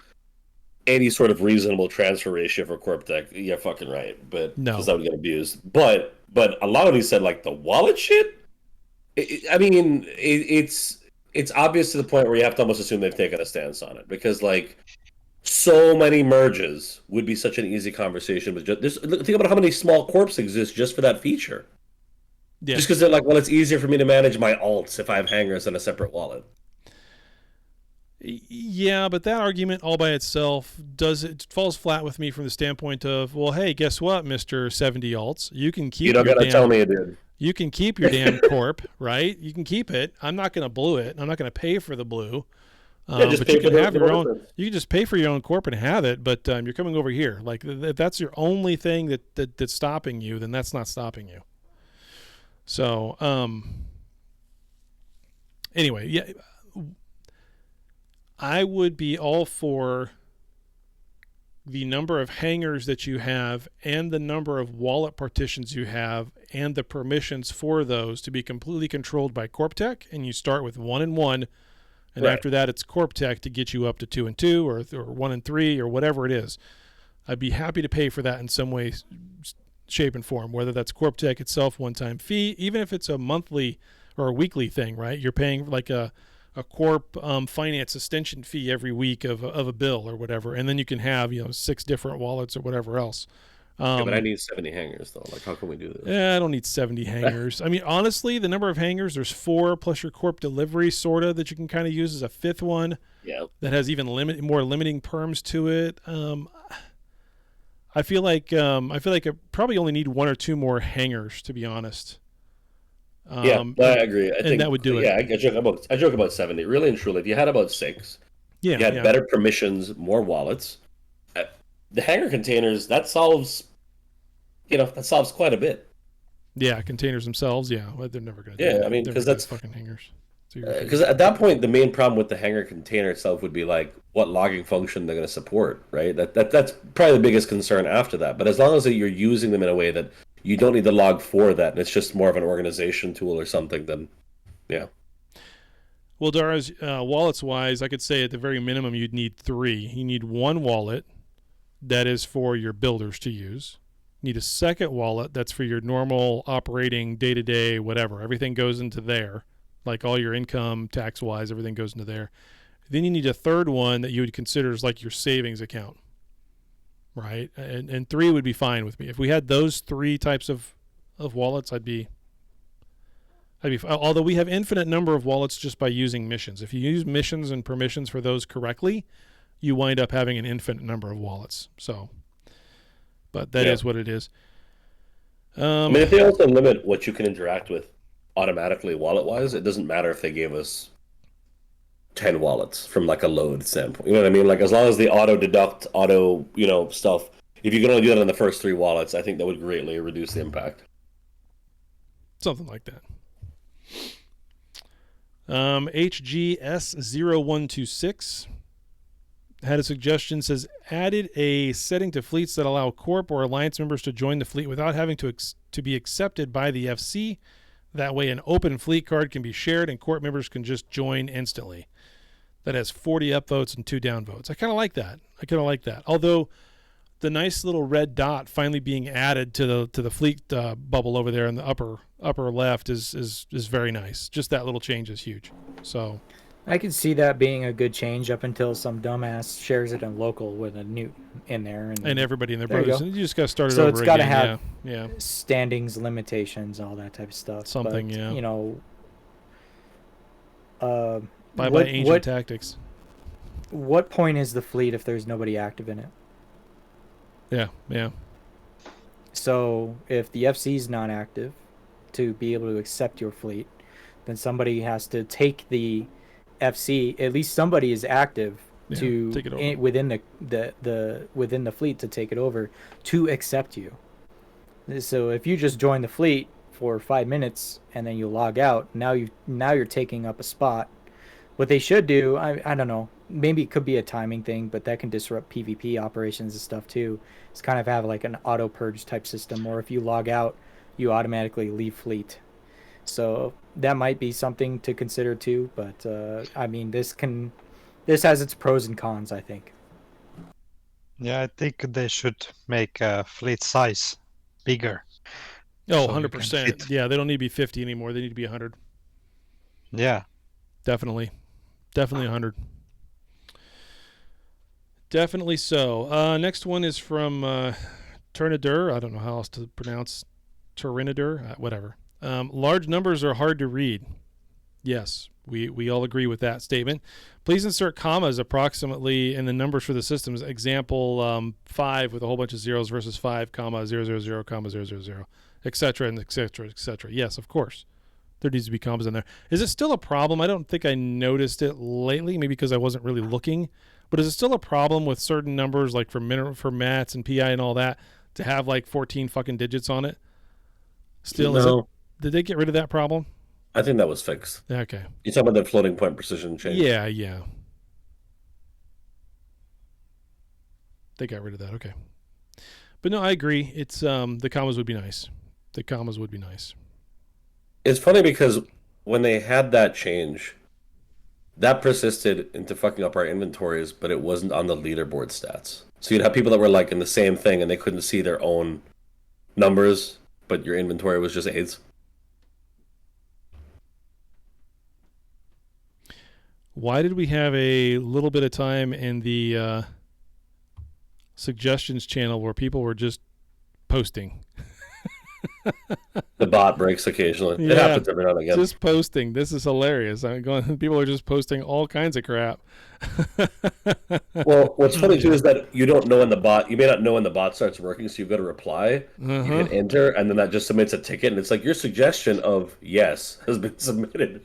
any sort of reasonable transfer ratio for Corp Tech, you're fucking right. But no, because that would get abused. But a lot of these said like the wallet shit. It's obvious to the point where you have to almost assume they've taken a stance on it because like so many merges would be such an easy conversation. But think about how many small corps exist just for that feature. Yeah. Just because they're like, well, it's easier for me to manage my alts if I have hangers in a separate wallet. Yeah, but that argument all by itself falls flat with me from the standpoint of, well, hey, guess what, Mr. 70 alts? You can keep. You don't gotta tell me, dude. You can keep your damn corp, right? You can keep it. I'm not going to blue it. I'm not going to pay for the blue. But you can have your own. You can just pay for your own corp and have it. But you're coming over here. Like if that's your only thing that's stopping you, then that's not stopping you. So anyway, yeah. I would be all for the number of hangers that you have and the number of wallet partitions you have and the permissions for those to be completely controlled by CorpTech, and you start with 1 and 1, and after that it's CorpTech to get you up to 2 and 2 or 1 and 3 or whatever it is. I'd be happy to pay for that in some way, shape, and form, whether that's CorpTech itself, one-time fee, even if it's a monthly or a weekly thing, right? You're paying like a corp finance extension fee every week of a bill or whatever, and then you can have 6 different wallets or whatever else. But I need 70 hangers though. Like, how can we do this? Yeah, I don't need 70 hangers. I mean, honestly, the number of hangers, there's 4 plus your corp delivery sorta that you can kind of use as a 5th one. Yeah. That has even more limiting perms to it. I feel like I probably only need 1 or 2 more hangers, to be honest. Yeah, I agree. I think that would do it. Yeah, I joke about 70. Really and truly, if you had about 6, you had better permissions, more wallets. The hanger containers, that solves quite a bit. Yeah, containers themselves, well, they're never going to. Yeah, I mean, because that's fucking hangers. Because at that point, the main problem with the hanger container itself would be like what logging function they're going to support, right? That's probably the biggest concern after that. But as long as you're using them in a way that you don't need to log for that, and it's just more of an organization tool or something, then yeah. Well, Dara's wallets-wise, I could say at the very minimum you'd need 3. You need 1 wallet that is for your builders to use. You need a second wallet that's for your normal operating day-to-day whatever. Everything goes into there. Like all your income, tax-wise, everything goes into there. Then you need a third one that you would consider as like your savings account. Right, and 3 would be fine with me. If we had those 3 types of of wallets, I'd be. Although we have infinite number of wallets just by using missions. If you use missions and permissions for those correctly, you wind up having an infinite number of wallets. So, but that is what it is. I mean, if they also limit what you can interact with automatically wallet-wise, it doesn't matter if they gave us 10 wallets from like a load standpoint. You know what I mean? Like as long as the auto-deduct, stuff, if you can only do that on the first 3 wallets, I think that would greatly reduce the impact. Something like that. HGS0126 had a suggestion, says, added a setting to fleets that allow Corp or Alliance members to join the fleet without having to be accepted by the FC. That way an open fleet card can be shared and Corp members can just join instantly. That has 40 upvotes and 2 downvotes. I kind of like that. Although the nice little red dot finally being added to the fleet bubble over there in the upper left is very nice. Just that little change is huge. So I could see that being a good change up until some dumbass shares it in local with a newt in there. And everybody in their there brothers. You just got to start it so over it's got to again. have standings, limitations, all that type of stuff. Something, but, yeah. You know, Bye-bye ancient tactics. What point is the fleet if there's nobody active in it? Yeah. So if the FC is not active to be able to accept your fleet, then somebody has to take the FC. At least somebody is active to take it over. Within the fleet to take it over to accept you. So if you just join the fleet for 5 minutes and then you log out, now you're taking up a spot. What they should do, I don't know, maybe it could be a timing thing, but that can disrupt PvP operations and stuff too. It's kind of have like an auto purge type system, or if you log out, you automatically leave fleet. So that might be something to consider too. But I mean, this has its pros and cons, I think. Yeah, I think they should make fleet size bigger. Oh, so 100%. Yeah, they don't need to be 50 anymore. They need to be 100. Yeah. Definitely 100. Definitely so. Next one is from Turnidur. I don't know how else to pronounce Turnidur. Whatever. Large numbers are hard to read. Yes, we all agree with that statement. Please insert commas approximately in the numbers for the systems. Example 5 with a whole bunch of zeros versus 5, comma 000, comma 000, etc. and etc. etc. Yes, of course. There needs to be commas in there. Is it still a problem? I don't think I noticed it lately, maybe because I wasn't really looking. But is it still a problem with certain numbers, like for mats and PI and all that, to have like 14 fucking digits on it? Still, No. Did they get rid of that problem? I think that was fixed. Okay. You're talking about that floating point precision change? Yeah. They got rid of that. Okay. But no, I agree. It's the commas would be nice. It's funny because when they had that change, that persisted into fucking up our inventories, but it wasn't on the leaderboard stats. So you'd have people that were like in the same thing and they couldn't see their own numbers, but your inventory was just AIDS. Why did we have a little bit of time in the suggestions channel where people were just posting? The bot breaks occasionally. Yeah, it happens every now and again. Just posting. This is hilarious. People are just posting all kinds of crap. Well, what's funny too is that you may not know when the bot starts working, so you've got to reply. You can enter, and then that just submits a ticket, and it's like your suggestion of yes has been submitted.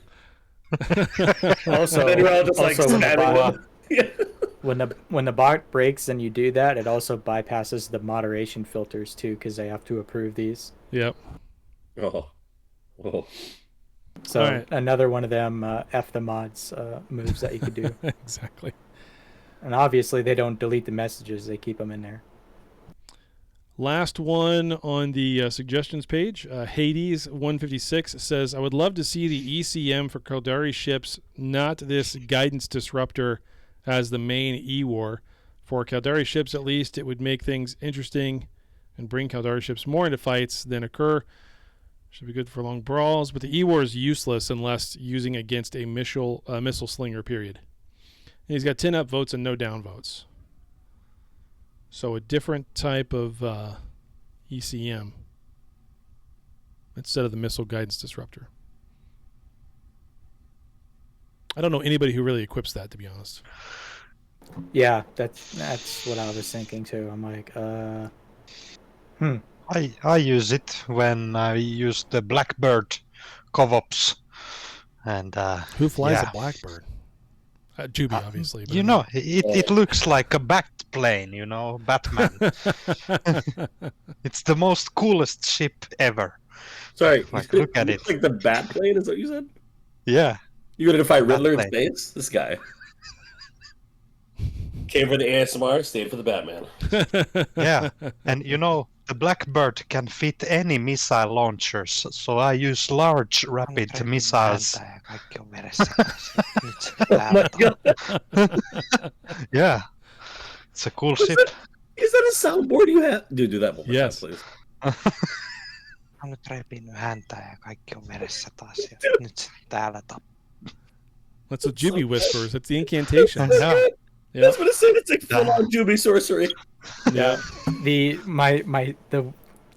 Also, and then you're all just like spamming them. When the bot breaks and you do that, it also bypasses the moderation filters too, because they have to approve these. Yep. Oh. So right. Another one of them F the mods moves that you could do. Exactly. And obviously they don't delete the messages; they keep them in there. Last one on the suggestions page. Hades 156 says, I would love to see the ECM for Caldari ships, not this guidance disruptor as the main E-War. For Caldari ships, at least, it would make things interesting and bring Caldari ships more into fights than occur. Should be good for long brawls, but the E-War is useless unless using against a missile slinger, period. And he's got 10 upvotes and no downvotes. So a different type of ECM. instead of the missile guidance disruptor. I don't know anybody who really equips that, to be honest. Yeah, that's what I was thinking too. I'm like, I use it when I use the Blackbird covops, and Who flies yeah. a Blackbird? Jubi, obviously. But You know, it looks like a bat plane. You know, Batman. It's the most coolest ship ever. Sorry, Like, look at it. Like the bat plane, is what you said? Yeah. You gonna fight Riddler in Bat space? This guy. Came for the ASMR, stayed for the Batman. Yeah, and you know, the Blackbird can fit any missile launchers, so I use large rapid missiles. Oh my god! Yeah, it's a cool ship. Is that a soundboard you have? Dude, do that one more Yes. time, please. Mä nyt repinyt häntä ja kaikki on veressä taas. Ja nyt se täällä That's what Jubi whispers. It's the incantations. That's Yeah. good. Yeah. That's what it said. It's like full-on Jubi sorcery. Yeah.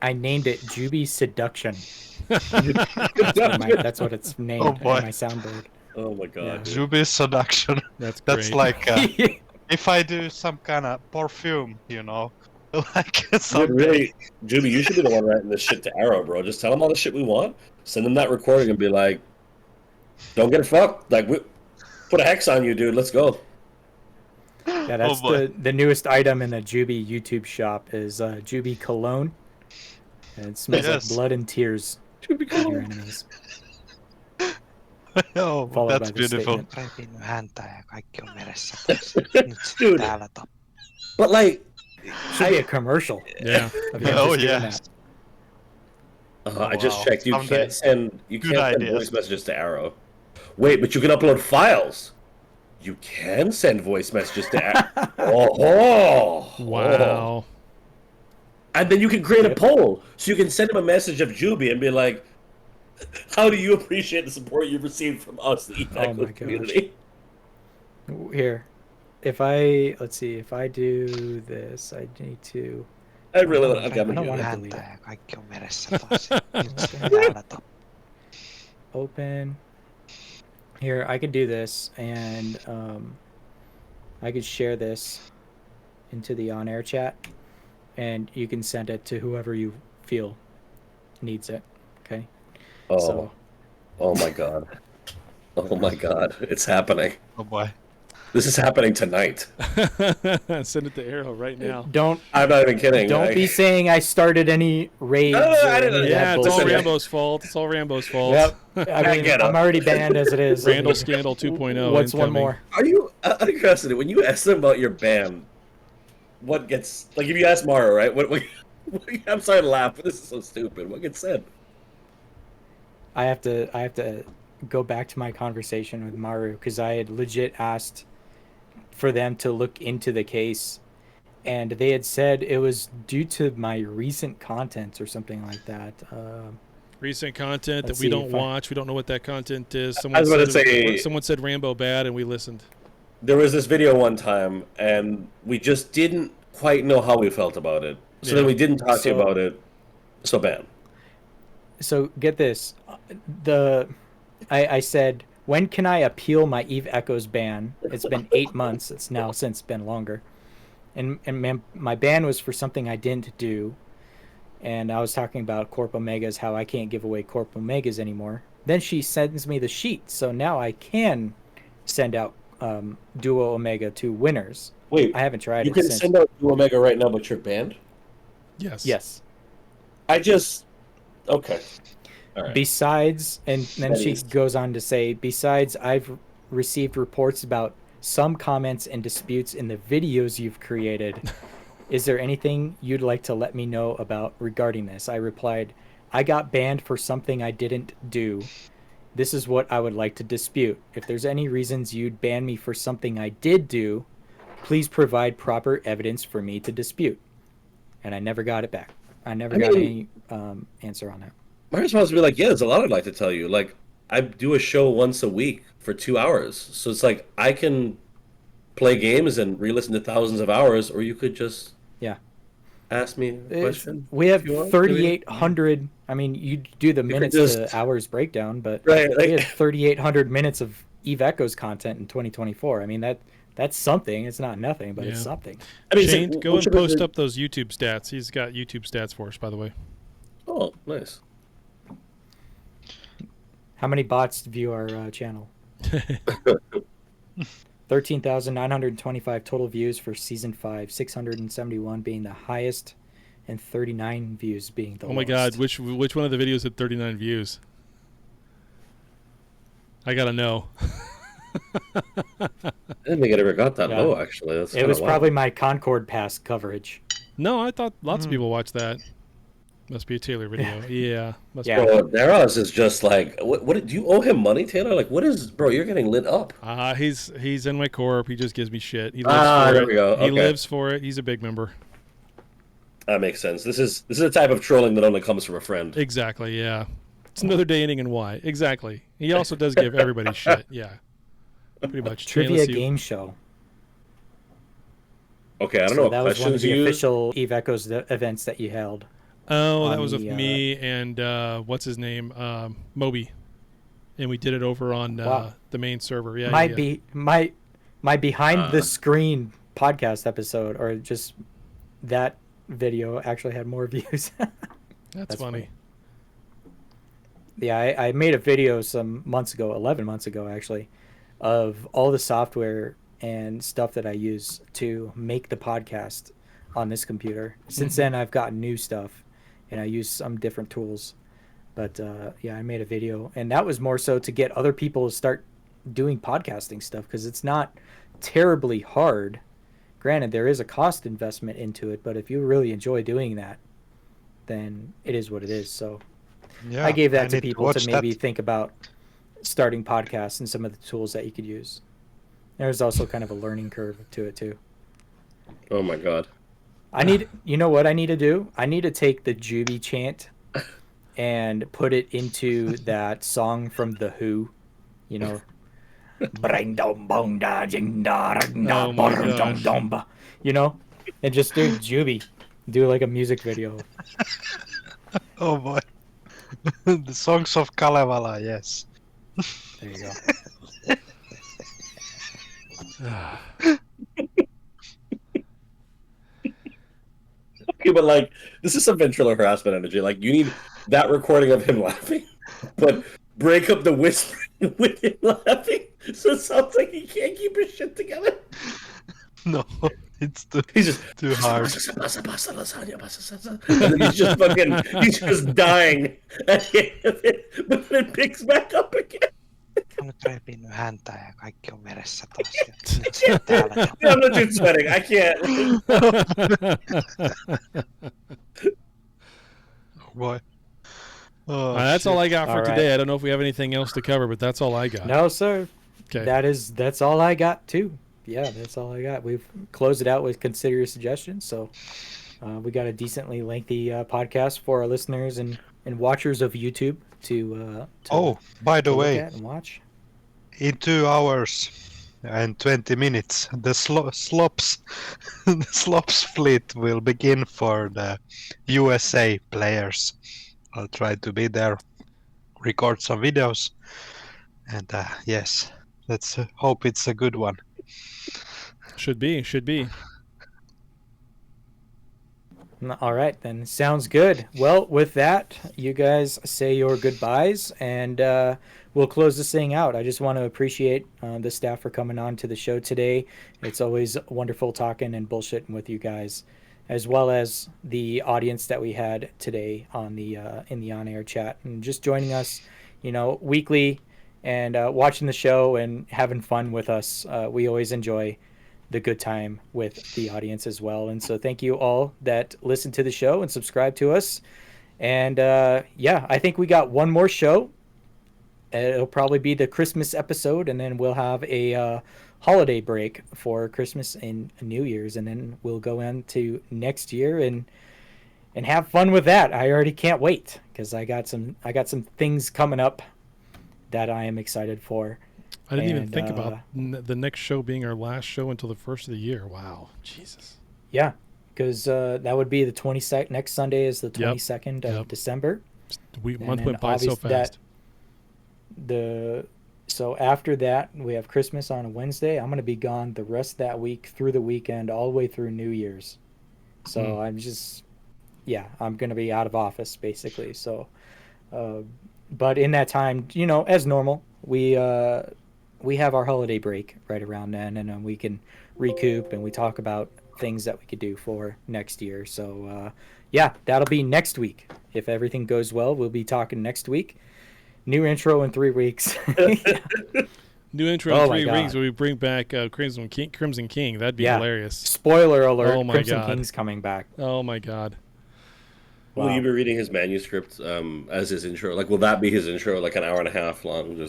I named it Jubi Seduction. That's what it's named Oh, boy. in my soundboard. Oh my god. Yeah. Jubi seduction. That's That's great. like if I do some kind of perfume, you know, like Dude, something. really, Jubi, you should be the one writing this shit to Arrow, bro. Just tell them all the shit we want. Send them that recording and be like, "Don't get fucked. Like, put a hex on you, dude. Let's go." Yeah, that's boy. the newest item in the Jubi YouTube shop is Jubi cologne. And it smells Yes. like blood and tears Jubi of your cologne. enemies. Oh, Followed that's by the beautiful. statement. Repinyt häntä ja kaikki on veressä. Dude. But like, Should be a commercial. Yeah. Of him Oh just doing yes. that. I just Wow. checked. You Someday. can't send Good ideas. voice messages to Arrow. Wait, but you can upload files. You can send voice messages to Arrow. Oh, Wow. And then you can create a poll, so you can send him a message of Jubi and be like, "How do you appreciate the support you've received from us, the Oh my Echo gosh. community?" Here, if I do this, I need to. I really want. Okay, I I'm don't gonna want do to that. delete it. Ja kaikki on veressä taas. Open. Here, I could do this, and I could share this into the on-air chat, and you can send it to whoever you feel needs it. Okay. Oh, So oh my god. Oh my god, it's happening. Oh boy. This is happening tonight. Send it to Arrow right now. don't I'm not even kidding. be saying I started any raids. No, or I didn't- any of Yeah, that it's all bullshit. Rambo's fault. It's all Rambo's fault. Yep. I mean, get 'em. I'm already banned as it is. Randall Scandal 2.0. What's one incoming. more? Are you out of curiosity? When you ask them about your band, what gets like if you ask Mara, right? What I'm sorry to laugh, but this is so stupid. What gets said? I have to go back to my conversation with Maru because I had legit asked for them to look into the case, and they had said it was due to my recent content or something like that. Recent content that Let's we see don't if I- watch. We don't know what that content is. was about to say- Someone said Rambo bad, and we listened. There was this video one time, and we just didn't quite know how we felt about it. So then Yeah. we didn't talk to you So- about it. So bam. So get this, I said, when can I appeal my Eve Echoes ban? It's been 8 months. It's now since been longer, and my ban was for something I didn't do, and I was talking about Corp Omegas, how I can't give away Corp Omegas anymore. Then she sends me the sheet, so now I can send out Duo Omega to winners. Wait, I haven't tried you it can since. send out to Omega right now, but you're banned? Yes. Yes. Okay. All right. Besides, and then That she is- goes on to say, besides, I've received reports about some comments and disputes in the videos you've created. Is there anything you'd like to let me know about regarding this? I replied, I got banned for something I didn't do. This is what I would like to dispute. If there's any reasons you'd ban me for something I did do, please provide proper evidence for me to dispute. And I never got it back. I never got any answer on that. My response would be like, yeah, there's a lot I'd like to tell you. Like, I do a show once a week for 2 hours. So it's like, I can play games and re-listen to thousands of hours, or you could just... Yeah. ask me a question? We have if you want? 3,800. I mean, you do the could minutes just- to hours breakdown, but Right, we like have 3,800 minutes of Eve Echoes content in 2024. I mean, that's something. It's not nothing, but it's Yeah. something. I mean, Shane, so go which and of us post did- up those YouTube stats. He's got YouTube stats for us, by the way. Oh, nice. How many bots view our channel? 13,925 total views for season 5, 671 being the highest, and 39 views being the Oh my lowest. God, which one of the videos had 39 views? I gotta know. I didn't think it ever got that Yeah. low, actually. That's It was kinda probably wild. my Concord Pass coverage. No, I thought lots of people watched that. Must be a Taylor video. Yeah. Must Yeah. be. Bro, Daros is just like, what? Do you owe him money, Taylor? Like, what is, bro? You're getting lit up. He's in my corp. He just gives me shit. He lives for There it. we go. He Okay. lives for it. He's a big member. That makes sense. This is a type of trolling that only comes from a friend. Exactly. Yeah. It's another day ending in Y. Exactly. He also does give everybody shit. Yeah. Pretty much. Shane, Trivia let's see. game show. Okay, I don't So know that what was one of questions the you use. official Eve Echoes events that you held. Oh, that on was with the, me and what's his name, Moby, and we did it over on Wow. the main server. Yeah, my yeah. my behind the screen podcast episode, or just that video, actually had more views. That's funny. Yeah, I made a video some months ago, 11 months ago actually, of all the software and stuff that I use to make the podcast on this computer. Since then, I've gotten new stuff, and I use some different tools. But yeah, I made a video, and that was more so to get other people to start doing podcasting stuff, because it's not terribly hard. Granted, there is a cost investment into it, but if you really enjoy doing that, then it is what it is. So Yeah, I gave that to need people watch to maybe that. think about starting podcasts and some of the tools that you could use. There's also kind of a learning curve to it too. Oh my god. You know what I need to do? I need to take the Jubi chant and put it into that song from The Who, you know. Bring dom bong da jing da rang da Oh my bong dong gosh. dong ba. You know? And just do Jubi. Do like a music video. Oh boy. The songs of Kalevala, yes. There you go. Okay, but like, this is some ventriloquial harassment energy. Like, you need that recording of him laughing, but break up the whispering with him laughing, so it sounds like he can't keep his shit together. No, it's He's just too hard. and then he's just fucking, he's just dying at the end of it, but then it picks back up again. Mä nyt repinyt häntä ja kaikki on veressä taas. Ja täällä. Yeah, I'm legit sweating. I can't. Oh boy. Oh, That's all I got for All right. today. I don't know if we have anything else to cover, but that's all I got. No, sir. Okay. That's all I got too. Yeah, that's all I got. We've closed it out with consider your suggestions. So we got a decently lengthy podcast for our listeners and watchers of YouTube to Oh, by the look way, at and watch. in 2 hours and 20 minutes, the slops the slops fleet will begin for the USA players. I'll try to be there, record some videos, and yes, let's hope it's a good one. Should be. All right, then. Sounds good. Well, with that, you guys say your goodbyes, and we'll close this thing out. I just want to appreciate the staff for coming on to the show today. It's always wonderful talking and bullshitting with you guys, as well as the audience that we had today on the in the on-air chat, and just joining us, weekly, and watching the show and having fun with us. We always enjoy the good time with the audience as well. And so thank you all that listen to the show and subscribe to us. And yeah, I think we got one more show. It'll probably be the Christmas episode, and then we'll have a holiday break for Christmas and New Year's, and then we'll go into next year and have fun with that. I already can't wait, because I got some things coming up that I am excited for. I didn't even And, think about the next show being our last show until the first of the year. Wow. Jesus. Yeah. because that would be the 22nd. Next Sunday is the 22nd of December. Month went by so fast. So after that, we have Christmas on a Wednesday. I'm going to be gone the rest of that week through the weekend, all the way through New Year's. So I'm just, I'm going to be out of office basically. So, but in that time, as normal, we have our holiday break right around then, and then we can recoup and we talk about things that we could do for next year. So, that'll be next week. If everything goes well, we'll be talking next week. New intro in 3 weeks. New intro in 3 weeks where we bring back Crimson King. That'd be hilarious. Spoiler alert, oh my Crimson God. King's coming back. Oh my God. Wow. Will you be reading his manuscript as his intro? Like, will that be his intro, like an hour and a half long?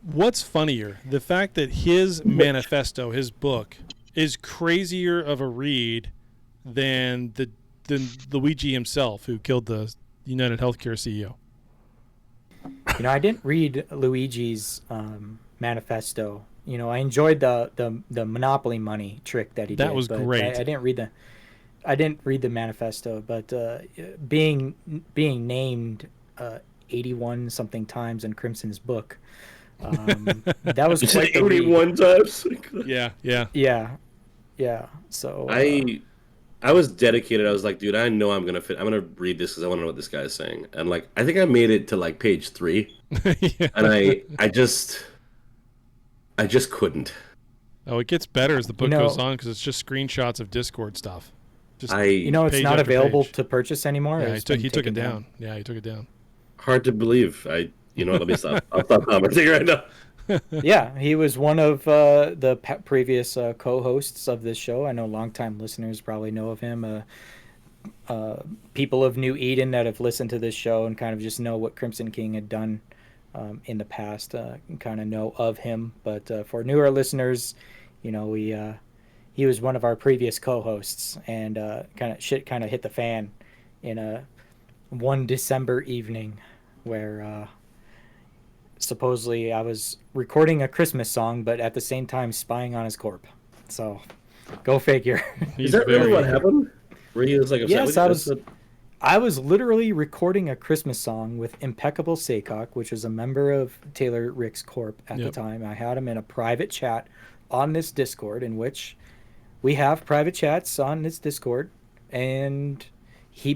What's funnier, the fact that his manifesto, his book, is crazier of a read than Luigi himself, who killed the United Healthcare CEO. I didn't read Luigi's manifesto. I enjoyed the Monopoly money trick that he did. That was great. I didn't read the manifesto, but being named 81 something times in Crimson's book, that was quite 81 times. Yeah. So I was dedicated. I was like, dude, I know I'm gonna read this because I want to know what this guy's saying. And like, I think I made it to like page 3, and I just couldn't. Oh, it gets better as the book goes on because it's just screenshots of Discord stuff. Just it's not available to purchase anymore. Yeah, he took it down. Yeah, he took it down. Hard to believe. Let me stop. I'll stop commenting right now. Yeah, he was one of the previous co-hosts of this show. I know longtime listeners probably know of him. People of New Eden that have listened to this show and kind of just know what Crimson King had done in the past kind of know of him. But for newer listeners, he was one of our previous co-hosts, and shit kind of hit the fan in one December evening where supposedly I was recording a Christmas song, but at the same time spying on his corp. So, go figure. Is that really what happened? Where he was like, yes, I was literally recording a Christmas song with Impeccable Saycock, which was a member of Taylor Rick's corp at the time. I had him in a private chat on this Discord, in which we have private chats on this Discord, and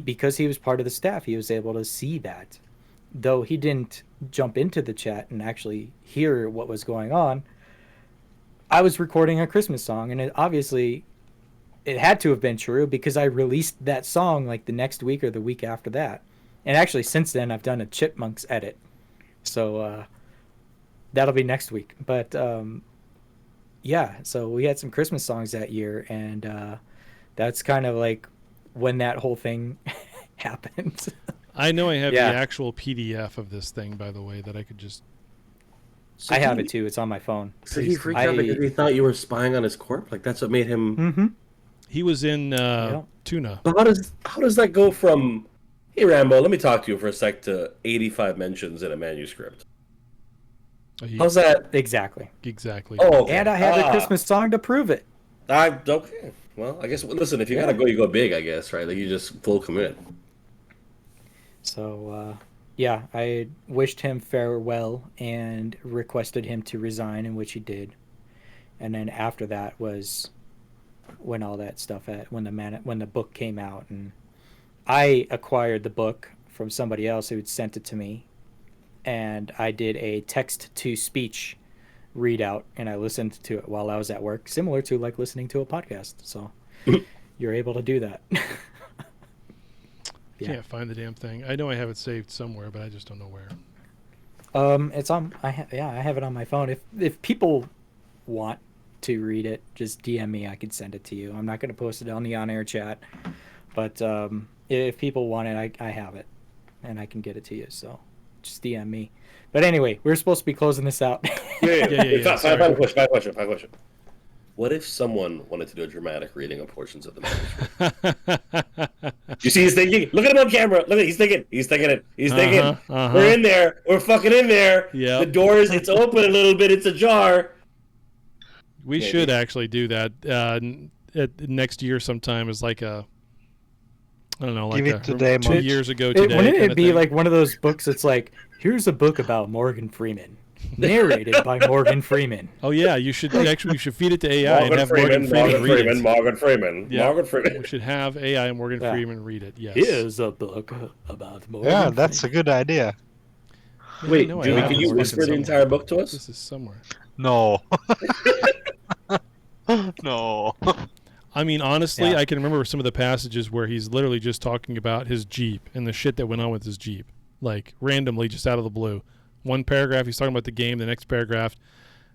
because he was part of the staff, he was able to see that. Though he didn't jump into the chat and actually hear what was going on, I was recording a Christmas song, and it had to have been true because I released that song like the next week or the week after that. And actually, since then, I've done a Chipmunks edit. So that'll be next week. But so we had some Christmas songs that year, and that's kind of like when that whole thing happened. I know I have the actual PDF of this thing, by the way, that I could just... I have it too. It's on my phone. So he freaked out because he thought you were spying on his corp? Like, that's what made him... Mm-hmm. He was in Tuna. So how does that go from, hey, Rambo, let me talk to you for a sec, to 85 mentions in a manuscript? How's that? Exactly. Oh, okay. And I had a Christmas song to prove it. Okay. Well, I guess, listen, if you gotta go, you go big, I guess, right? Like, you just full commit. So, I wished him farewell and requested him to resign, in which he did. And then after that was when all that stuff, when the book came out, and I acquired the book from somebody else who had sent it to me, and I did a text-to-speech readout, and I listened to it while I was at work, similar to like listening to a podcast. So you're able to do that. Can't find the damn thing. I know I have it saved somewhere, but I just don't know where. It's on. I have it on my phone. If people want to read it, just DM me. I can send it to you. I'm not going to post it on the on-air chat, but if people want it, I have it, and I can get it to you. So just DM me. But anyway, we're supposed to be closing this out. Yeah. Final question. What if someone wanted to do a dramatic reading of portions of the manuscript? You see he's thinking? Look at him on camera. Look at he's thinking. He's thinking. We're in there. We're fucking in there. Yeah. The doors, it's open a little bit. It's ajar. We should actually do that. at next year sometime as like a, I don't know, like Give it today, 2 Mark. years ago today. Wouldn't kinda it be thing. like one of those books that's like, here's a book about Morgan Freeman, narrated by Morgan Freeman. Oh yeah, you should feed it to AI and have Morgan Freeman read it. Morgan Freeman. Yeah. Morgan Freeman. We should have AI and Morgan Yeah. Freeman read it. Yes. Here's a book about Morgan Yeah, that's a Freeman. good idea. Yeah, Wait, no, I Julie, have can this you fucking whisper the somewhere. entire book to us? This is somewhere. No. No. I mean, honestly, Yeah. I can remember some of the passages where he's literally just talking about his Jeep and the shit that went on with his Jeep, like randomly, just out of the blue. One paragraph he's talking about the game, the next paragraph,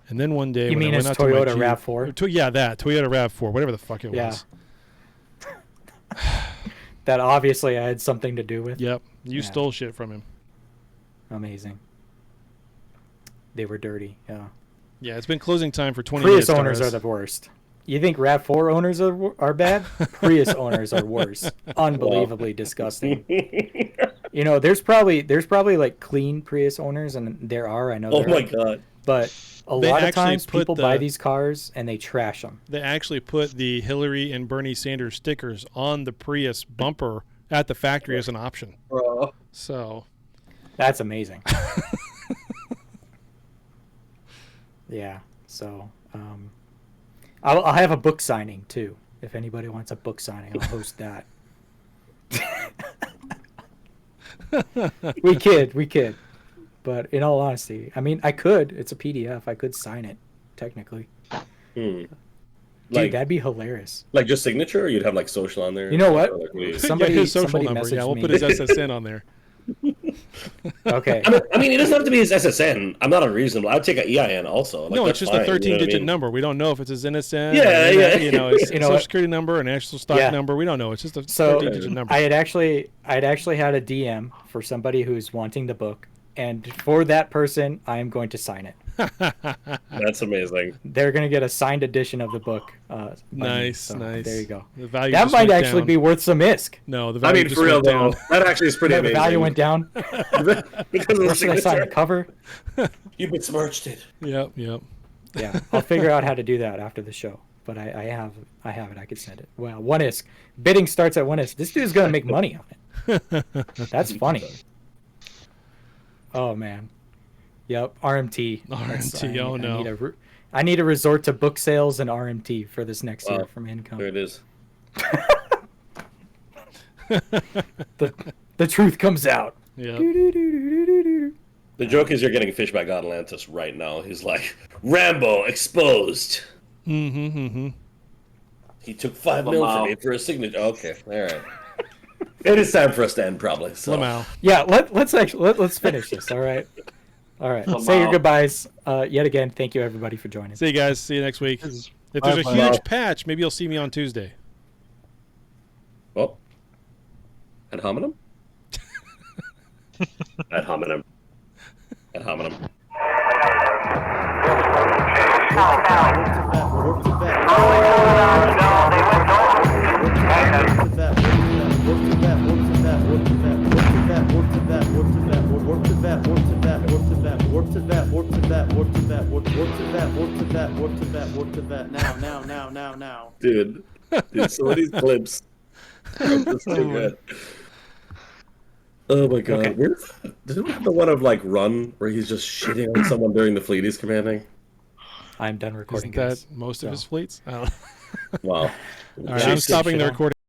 and then one day You when mean I his went out to my Toyota Jeep, RAV4? Yeah, that Toyota RAV4, whatever the fuck it Yeah. was. That obviously I had something to do with. Yep, you Yeah. stole shit from him. Amazing. They were dirty. Yeah. Yeah, it's been closing time for 20 Prius minutes. owners are the worst. You think RAV4 owners are bad? Prius owners are worse. Unbelievably disgusting. You know, there's probably like clean Prius owners, and there are. I know. Oh there my are. god. But a They lot of actually times put people the- buy these cars and they trash them. They actually put the Hillary and Bernie Sanders stickers on the Prius bumper at the factory as an option. Bro. So, That's amazing. Yeah. So, I'll have a book signing too. If anybody wants a book signing, I'll host that. We kid. But in all honesty, I mean, I could. It's a PDF. I could sign it, technically. Dude, Like, that'd be hilarious. like just signature, or you'd have like social on there? You know what? Or, like, what Somebody- yeah, his social somebody number. Yeah, messaged we'll me. put his SSN on there. Okay. I mean, it doesn't have to be his SSN. I'm not unreasonable. I'd take an EIN also. Like, No, that's it's just fine, a 13-digit you know what I mean? number. We don't know if it's his NSN. Yeah, or, yeah. You know, his You know social what? security number, a national stock Yeah. number. We don't know. It's just a So 13-digit number. I'd actually had a DM for somebody who's wanting the book, and for that person, I am going to sign it. That's amazing. They're going to get a signed edition of the book. By me. Nice, So, nice. There you go. The value That just might went actually down. be worth some ISK. No, the I value mean, just for real went though, down. that actually is pretty Yeah, the amazing. value went down. because of Or the should I sign the signature. cover? You besmirched it. Yep. Yeah, I'll figure out how to do that after the show. But I have it. I could send it. Well, 1 ISK. Bidding starts at 1 ISK. This dude's gonna make money on it. That's funny. Oh man. Yep. RMT. RMT, oh, no. I need to resort to book sales and RMT for this next year Wow. from income. There it is. The truth comes out. Yep. The joke is you're getting Fishback God Atlantis right now. He's like, Rambo exposed. Mm-hmm. He took 5 mil from me for a signature. Okay, all right. It is time for us to end, probably. So. Lamau. Yeah. Let's finish this. All right. All right. Say your goodbyes. Yet again, thank you everybody for joining. See you guys. See you next week. If there's a Bye-bye. huge patch, maybe you'll see me on Tuesday. Oh. Ad hominem? Ad hominem. Ad hominem. Now. Dude, some of these clips are just too good. Oh my god. Okay. Doesn't we have the one of like Run where he's just shitting on someone during the fleet he's commanding? I'm done recording. Isn't that guys. most of So. his fleets? I don't know. Wow. All right, I'm stopping the recording.